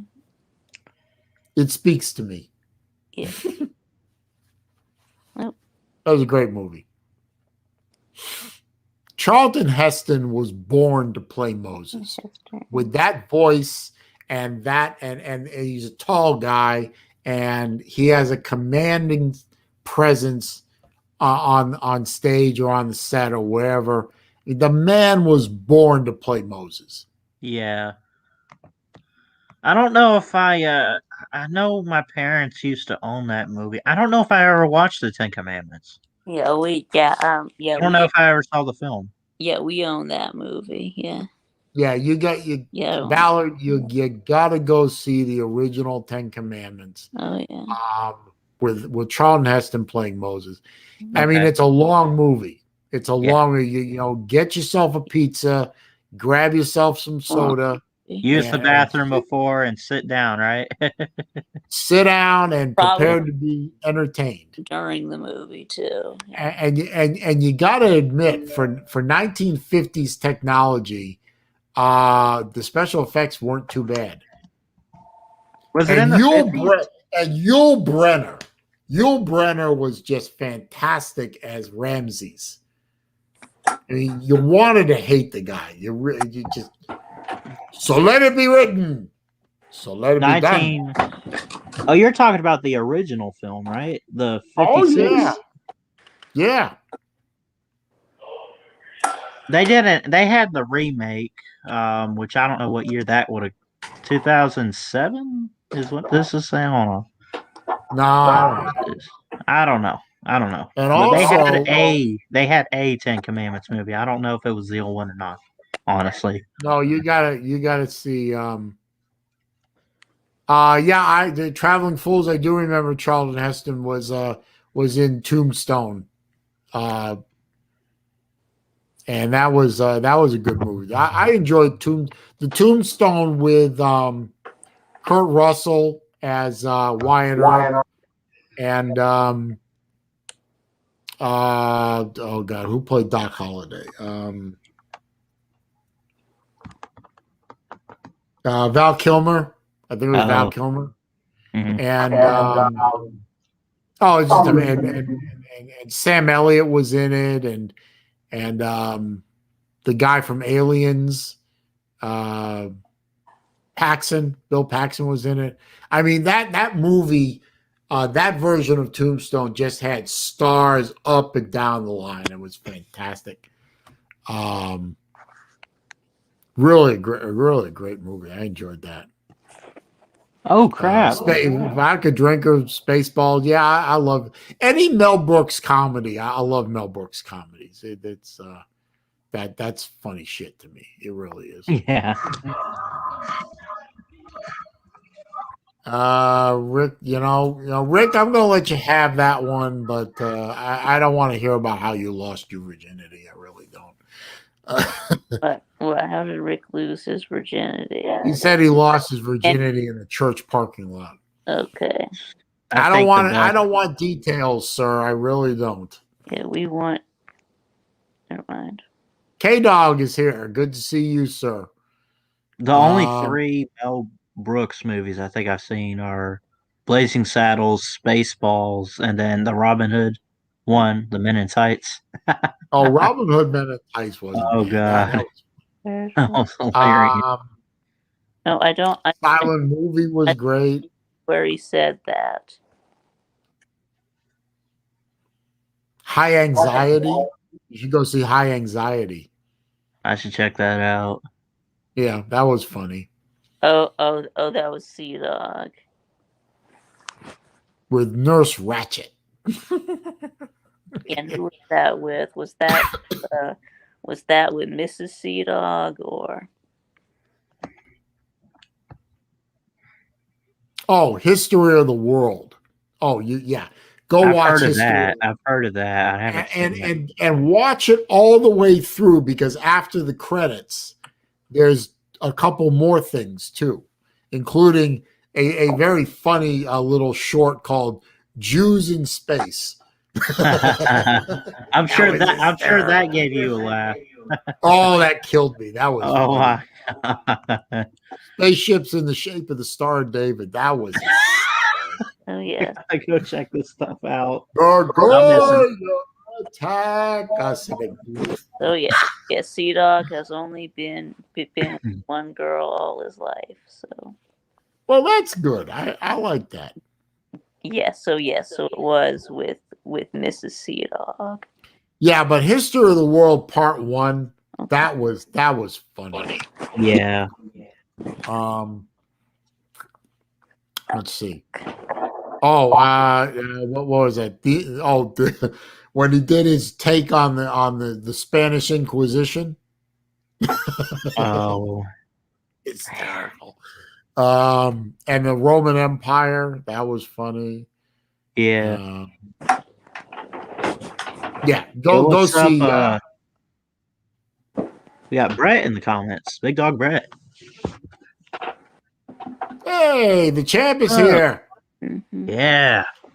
It speaks to me. Yeah. That was a great movie. Charlton Heston was born to play Moses with that voice and he's a tall guy and he has a commanding presence on stage or on the set or wherever. The man was born to play Moses. Yeah. I don't know if I know my parents used to own that movie. I don't know if I ever watched the Ten Commandments. Yeah, I don't know if I ever saw the film. Yeah, we own that movie. Yeah. Yeah, Ballard, you gotta go see the original Ten Commandments. Oh yeah. with Charlton Heston playing Moses. I mean, Okay. it's a long movie. It's a long, you know, get yourself a pizza, grab yourself some soda, Use the and bathroom before and sit down, right? sit down and Probably prepare to be entertained. during the movie too. And you got to admit, for 1950s technology, the special effects weren't too bad. Was it in And the Yul Brenner was just fantastic as Ramses. I mean, you wanted to hate the guy. You just so let it be written. So let it be done. Oh, you're talking about the original film, right? The 56. Oh yeah, yeah. They didn't. They had the remake, which I don't know what year that would have. 2007 is what this is saying. Hold on. No, I don't know. I don't know. I don't know. And But also, they had a Ten Commandments movie. I don't know if it was the old one or not. Honestly. no, you gotta see. The Traveling Fools. I do remember Charlton Heston was in Tombstone, and that was a good movie. I enjoyed the Tombstone with Kurt Russell as Wyatt Earp, and oh god, who played Doc Holliday? Val Kilmer. I think it was Val Kilmer. Mhm. And it's just and Sam Elliott was in it, and the guy from Aliens, Paxton, Bill Paxton was in it. I mean that movie, that version of Tombstone just had stars up and down the line. It was fantastic. Really great movie. I enjoyed that. Oh crap! Vodka Drinker, Spaceballs. Yeah, I love any Mel Brooks comedy. I love Mel Brooks comedies. That's funny shit to me. It really is. Yeah. Rick, Rick, I'm gonna let you have that one, but I don't want to hear about how you lost your virginity. I really don't. How did Rick lose his virginity? He said he lost his virginity in a church parking lot. Okay. I don't want details, sir. I really don't. Yeah, we want. Never mind. K-Dog is here. Good to see you, sir. The only 3 Mel Brooks movies I think I've seen are Blazing Saddles, Spaceballs, and then the Robin Hood one, The Men in Tights. Robin Hood Men in Tights was. Oh god, that was hilarious. No, I don't. Silent Movie was great. Where he said that. High Anxiety. You should go see High Anxiety. I should check that out. Yeah, that was funny. Oh, that was Sea Dog. With Nurse Ratched. And who was that with? Was that with Mrs. Sea Dog or? Oh, History of the World. Oh, yeah. Go watch History. I've heard of that. I haven't seen and watch it all the way through, because after the credits, there's a couple more things too, including a very funny little short called Jews in Space. I'm sure that gave you a laugh. Oh, that killed me. That was my God. Spaceships in the shape of the Star of David. That was Oh yeah. I go check this stuff out. Attack us. Oh yeah. Yeah, Sea Dog has only been with one girl all his life. So well, that's good. I like that. So it was with Mrs. Sea Dog. Yeah, but History of the World Part 1, that was funny. Yeah. Let's see. What was it? When he did his take on the Spanish Inquisition. Oh, it's terrible. And the Roman Empire, that was funny. Yeah. Yeah, go see. We got Brett in the comments. Big Dog Brett. Hey, the champ is here. Mm-hmm. Yeah. You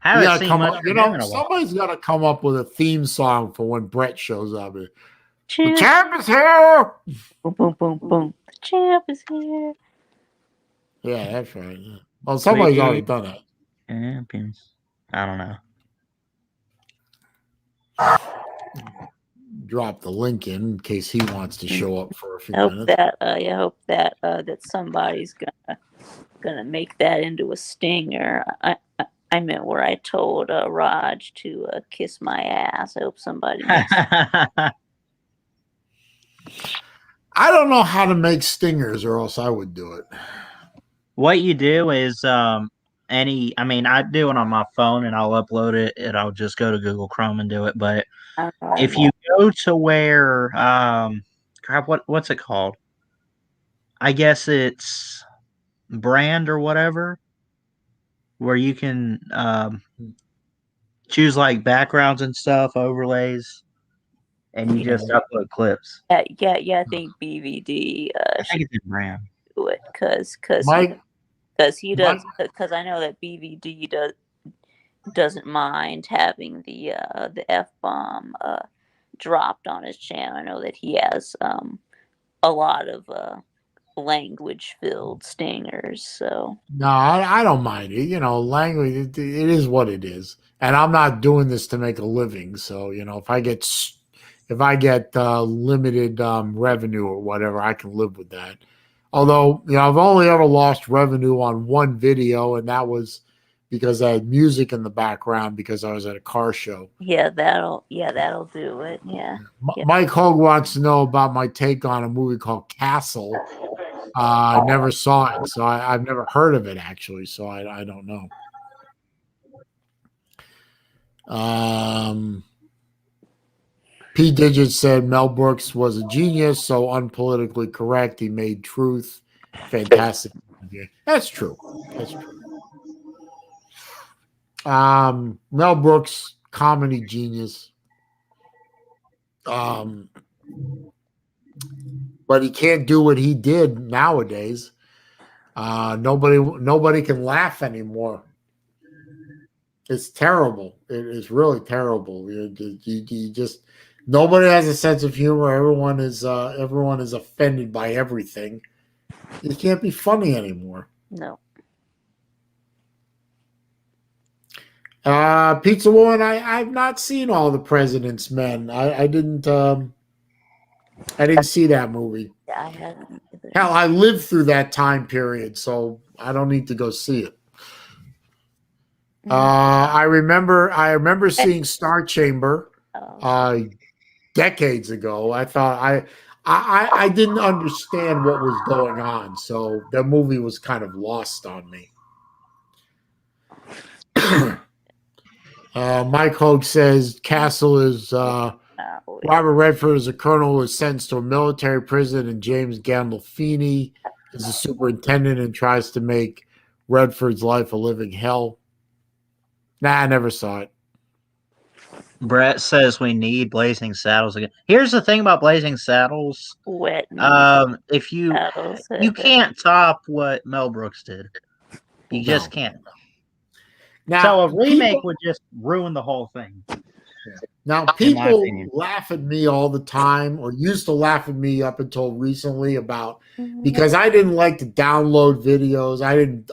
Haven't gotta seen come much up. from You him know, in a while. somebody's got to come up with a theme song for when Brett shows up. The Champ. champ is here. Boom, boom, boom, boom. The champ is here. Yeah, that's right. Yeah. Well, somebody's already done that. Champions. I don't know. Drop the link in case he wants to show up for a few I hope minutes. that somebody's gonna make that into a stinger. I meant where I told Raj to kiss my ass. I hope somebody makes. I don't know how to make stingers, or else I would do it. What you do is I do it on my phone and I'll upload it and I'll just go to Google Chrome and do it. But if you go to where crap, what's it called? I guess it's brand or whatever, where you can choose like backgrounds and stuff, overlays, and you just upload clips. Yeah. I think BVD I think it's in brand. do it because he does, because I know that BVD doesn't mind having the F-bomb dropped on his channel. I know that he has a lot of language filled stingers. So No, I don't mind it. You know, language, it is what it is. And I'm not doing this to make a living. So, you know, if I get limited revenue or whatever, I can live with that. Although, you know, I've only ever lost revenue on one video, and that was because I had music in the background because I was at a car show. yeah, that'll do it. Yeah. Mike Hogue wants to know about my take on a movie called Castle. I never saw it, so I've never heard of it actually, so I don't know. P. Digit said Mel Brooks was a genius, so unpolitically correct. He made truth fantastic. That's true. That's true. Mel Brooks, comedy genius. But he can't do what he did nowadays. Nobody can laugh anymore. It's terrible. It is really terrible. You just nobody has a sense of humor. Everyone is offended by everything. You can't be funny anymore. No. Pizza Woman, I've not seen All the President's Men. I didn't see that movie. Yeah, I haven't either. Hell, I lived through that time period, so I don't need to go see it. I remember seeing Star Chamber decades ago. I thought I didn't understand what was going on, so the movie was kind of lost on me. Mike Hogue says Castle is Robert Redford is a colonel who was sentenced to a military prison, and James Gandolfini is a superintendent and tries to make Redford's life a living hell. Nah, I never saw it. Brett says we need Blazing Saddles again. Here's the thing about Blazing Saddles. Wet. If you can't top what Mel Brooks did. You just can't. Now, so a remake would just ruin the whole thing. Now, people laugh at me all the time, or used to laugh at me up until recently about because I didn't like to download videos.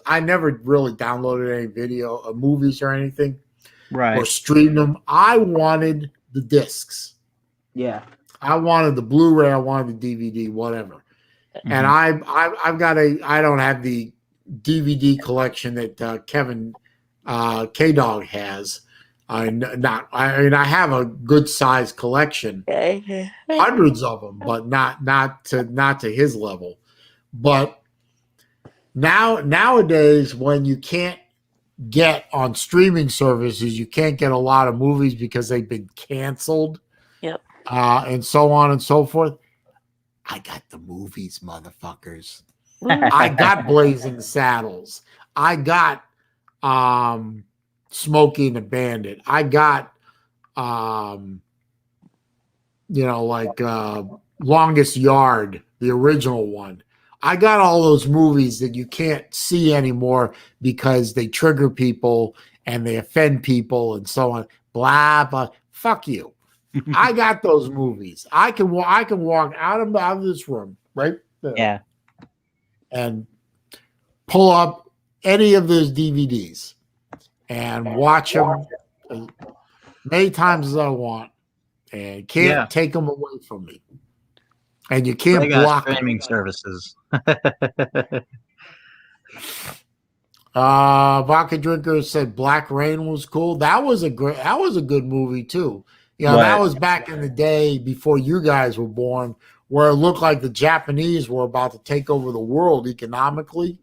I never really downloaded any movies or anything, right? Or streamed them. I wanted the discs. Yeah, I wanted the Blu-ray. I wanted the DVD, whatever. Mm-hmm. And I don't have the DVD collection that Kevin K-Dog has. I have a good sized collection, hundreds of them, but not to his level. But nowadays, when you can't get on streaming services, you can't get a lot of movies because they've been canceled. Yep. And so on and so forth. I got the movies, motherfuckers. I got Blazing Saddles. I got Smokey and the Bandit. I got, Longest Yard, the original one. I got all those movies that you can't see anymore because they trigger people and they offend people and so on. Blah blah. Fuck you. I got those movies. I can walk out of this room right there. Yeah. And pull up any of those DVDs and watch them as many times as I want, and can't take them away from me. And you can't block streaming services. Vodka Drinker said Black Rain was cool. That was a good movie too. That was back in the day before you guys were born, where it looked like the Japanese were about to take over the world economically.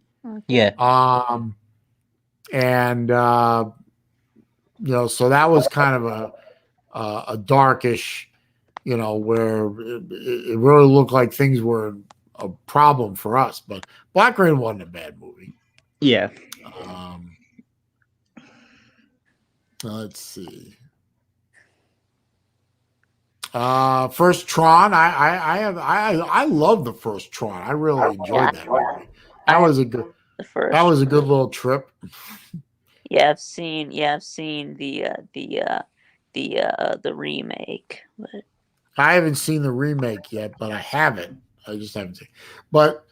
Yeah. So that was kind of a darkish, where it really looked like things were a problem for us. But Black Rain wasn't a bad movie. Yeah. Let's see. First Tron. I love the first Tron. I really enjoyed that movie. That was a good little trip. Yeah, I've seen the remake. But I haven't seen the remake yet, but I haven't. I just haven't seen. But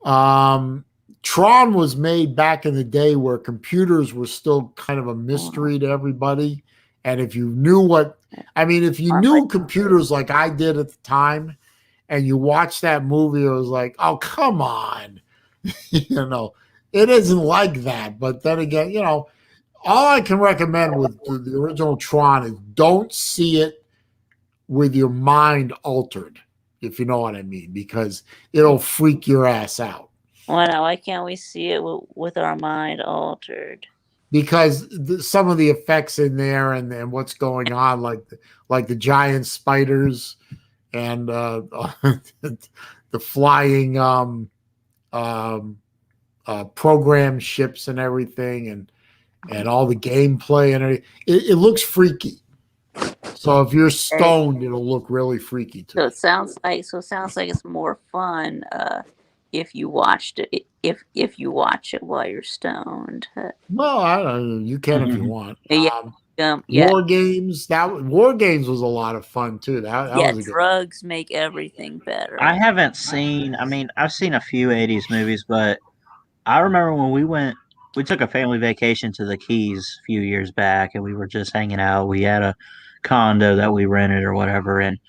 Tron was made back in the day where computers were still kind of a mystery to everybody. And if you knew if you knew computers like I did at the time, and you watched that movie, it was like, oh, come on. It isn't like that. But then again, all I can recommend with the original Tron is don't see it with your mind altered, if you know what I mean, because it'll freak your ass out. Why can't we see it with our mind altered? Because some of the effects in there and what's going on, like the giant spiders and the flying program ships and everything, and all the gameplay and everything, it looks freaky. So if you're stoned, it'll look really freaky too. So it sounds like it's more fun if you watched it. If you watch it while you're stoned. Well, I don't know. You can if you want. Yeah. War Games. War Games was a lot of fun too. That was drugs make everything better. I haven't seen. I've seen a few '80s movies, but I remember when we took a family vacation to the Keys a few years back, and we were just hanging out. We had a condo that we rented or whatever, and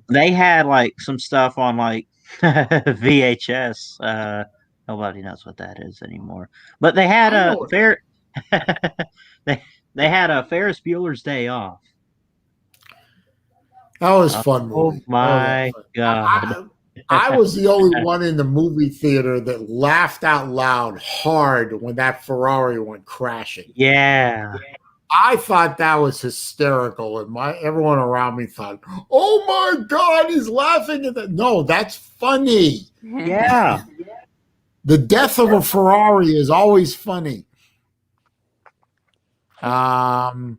they had like some stuff on like VHS. Nobody knows what that is anymore. But they had they had a Ferris Bueller's Day Off. That was fun. Oh my God. I was the only one in the movie theater that laughed out loud hard when that Ferrari went crashing. Yeah. I thought that was hysterical, and everyone around me thought, "Oh my God, he's laughing at that." No, that's funny. Yeah. The death of a Ferrari is always funny. Let's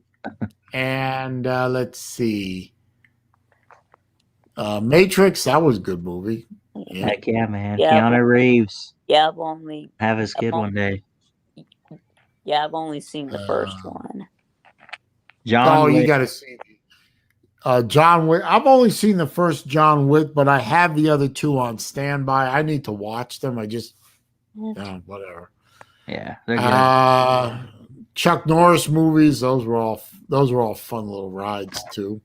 see. Matrix, that was a good movie. Yeah. Heck yeah, man. Yeah, Keanu Reeves. Yeah, have his kid one day. Yeah, I've only seen the first one. John Wick. You got to see John Wick. I've only seen the first John Wick, but I have the other two on standby. I need to watch them. I just whatever. Yeah, they're good. Chuck Norris movies. Those were all fun little rides too.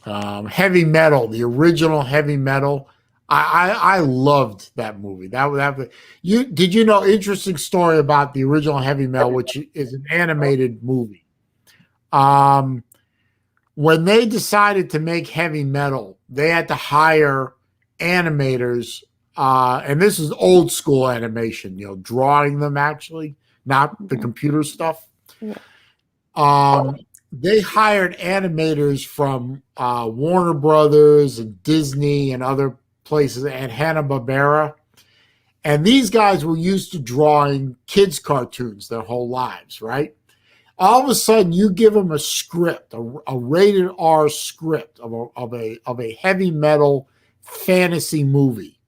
Heavy Metal, the original Heavy Metal. I loved that movie. Did you know interesting story about the original Heavy Metal, which is an animated movie. When they decided to make Heavy Metal, they had to hire animators, and this is old school animation, drawing them actually, not the computer stuff. They hired animators from Warner Brothers and Disney and other places and Hanna-Barbera, And these guys were used to drawing kids' cartoons their whole lives, right? All of a sudden, you give them a script, a rated R script of a heavy metal fantasy movie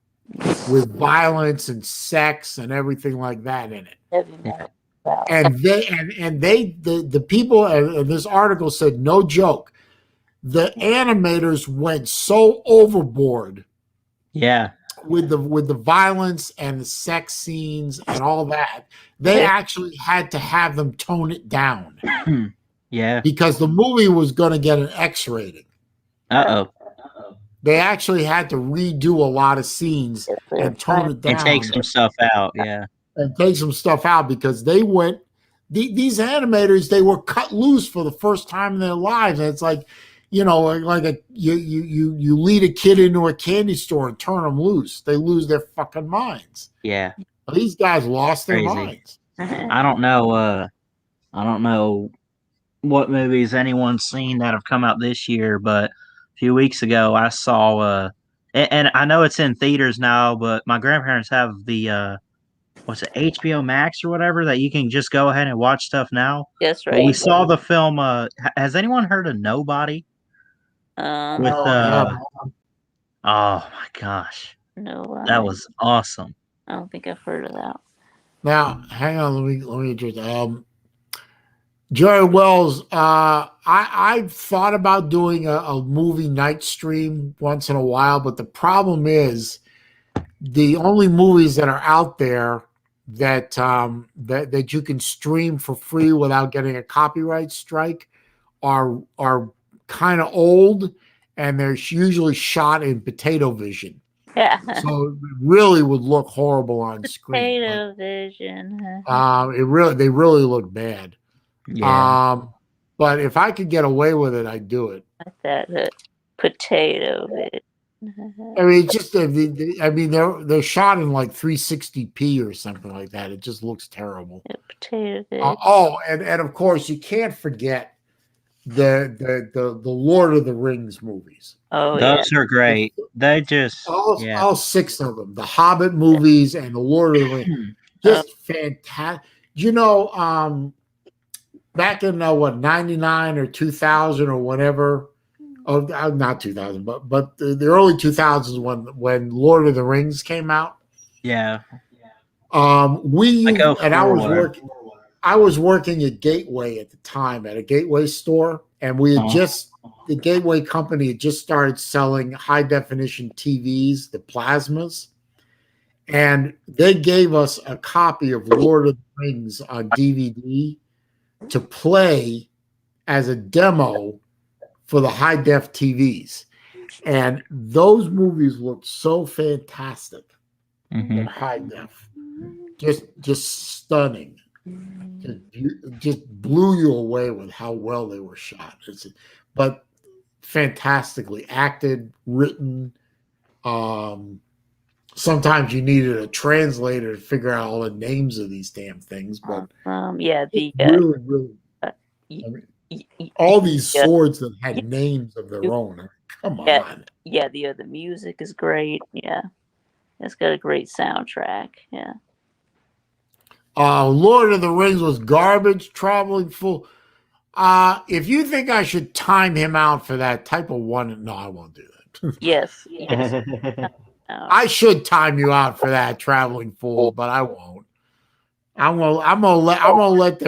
with violence and sex and everything like that in it. Heavy metal. Wow. And the people, and this article said, no joke, the animators went so overboard Yeah. with the violence and the sex scenes and all that, they actually had to have them tone it down. Yeah. Because the movie was going to get an X rating. Uh-oh. They actually had to redo a lot of scenes and tone it down. And take some stuff out, yeah. And take some stuff out because they went, these animators, they were cut loose for the first time in their lives. And it's like, you know, like you lead a kid into a candy store and turn them loose. They lose their fucking minds. Yeah. These guys lost their Crazy. minds. I don't know what movies anyone's seen that have come out this year, but a few weeks ago I saw and I know it's in theaters now, but my grandparents have the what's it, HBO Max or whatever, that you can just go ahead and watch stuff now. That's But right. we saw the film has anyone heard of Nobody? With oh my gosh. No, that was awesome. I don't think I've heard of that. Now, hang on, let me just Jerry Wells, I've thought about doing a movie night stream once in a while, but the problem is the only movies that are out there that that you can stream for free without getting a copyright strike are kind of old, and they're usually shot in potato vision. Yeah. So it really would look horrible on screen. Potato vision. They really look bad. Yeah. But if I could get away with it, I'd do it. That potato vision. I mean, just they're shot in like 360p or something like that. It just looks terrible. Yeah, potato vision. And of course you can't forget the Lord of the Rings movies. Oh, those are great. They just all 6 of them, the Hobbit movies and the Lord of the Rings, just fantastic. You know, back in 99 or 2000 or whatever. Oh, not 2000, but the early 2000s when Lord of the Rings came out. Yeah. I was working at Gateway at the time, at a Gateway store, and we had the Gateway company had just started selling high definition TVs, the plasmas, and they gave us a copy of Lord of the Rings on DVD to play as a demo for the high def TVs. And those movies looked so fantastic in high def. Just stunning. Just blew you away with how well they were shot. But fantastically acted, written. Sometimes you needed a translator to figure out all the names of these damn things. But really, all these swords that had names of their own. Come on. Yeah, the music is great. Yeah. It's got a great soundtrack. Yeah. Lord of the Rings was garbage, traveling fool. If you think I should time him out for that type of one, no, I won't do that. Yes. I should time you out for that, traveling fool, but I won't. I'm gonna let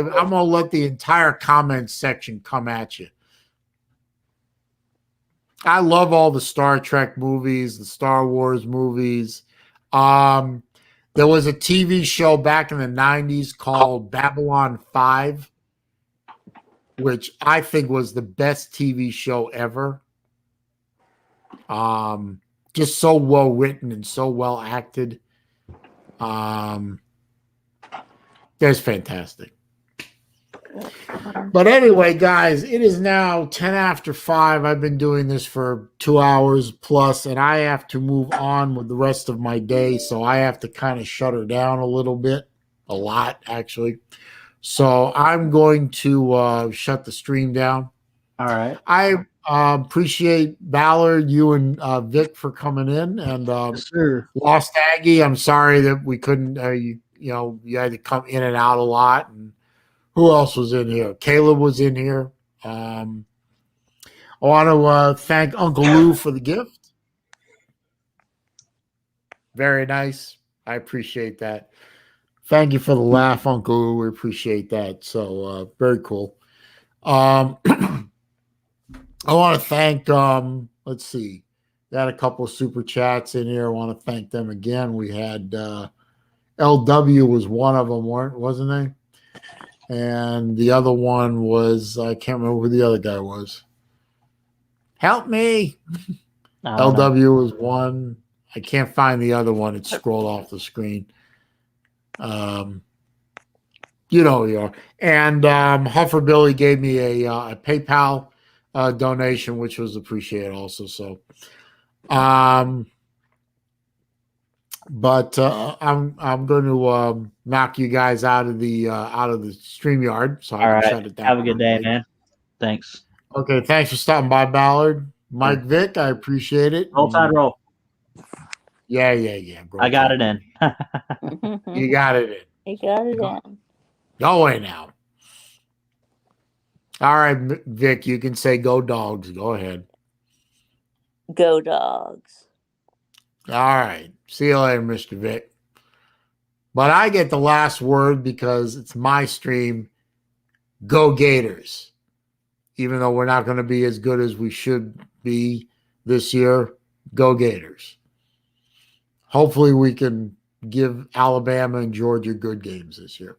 the entire comment section come at you. I love all the Star Trek movies, the Star Wars movies. There was a TV show back in the 90s called Babylon 5, which I think was the best TV show ever. Just so well written and so well acted. That's fantastic. But anyway, guys, it is now 10 after 5. I've been doing this for 2 hours plus, and I have to move on with the rest of my day. So I have to kind of shut her down a little bit, a lot actually. So I'm going to shut the stream down. All right. Appreciate Ballard, you and Vic for coming in, and Sure. Lost Aggie. I'm sorry that we couldn't. You had to come in and out a lot. And who else was in here? Caleb was in here. I want to thank Uncle Lou for the gift. Very nice. I appreciate that. Thank you for the laugh, Uncle Lou. We appreciate that. So very cool. I want to thank. Let's see. We had a couple of super chats in here. I want to thank them again. We had LW was one of them, wasn't they? And the other one was, I can't remember who the other guy was. Help me. LW was one. I can't find the other one. It scrolled off the screen. You know who you are. And Huffer Billy gave me a PayPal donation, which was appreciated also. So, but I'm going to knock you guys out of the StreamYard, so I can shut it down. Have a good day, man. Thanks. Okay, thanks for stopping by, Ballard. Mike Vic, I appreciate it. Roll Tide roll. Yeah. I got it in. You got it in. You got it in. Go away now. All right, Vic, you can say go dogs. Go ahead. Go Dogs. All right. See you later, Mr. Vic. But I get the last word because it's my stream. Go Gators. Even though we're not going to be as good as we should be this year, go Gators. Hopefully we can give Alabama and Georgia good games this year.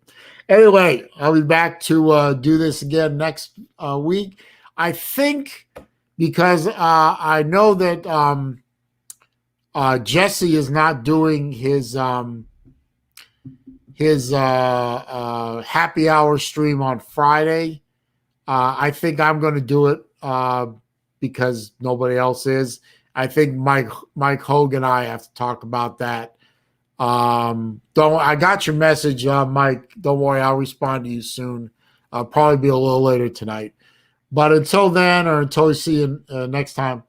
Anyway, I'll be back to do this again next week. I think because I know that Jesse is not doing his happy hour stream on Friday. I think I'm going to do it because nobody else is. I think Mike Hogan and I have to talk about that. I got your message, Mike. Don't worry, I'll respond to you soon. I'll probably be a little later tonight. But until then, or until we see you next time,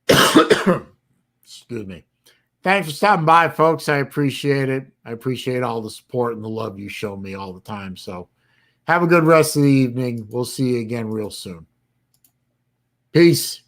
excuse me. Thanks for stopping by, folks. I appreciate it. I appreciate all the support and the love you show me all the time. So have a good rest of the evening. We'll see you again real soon. Peace.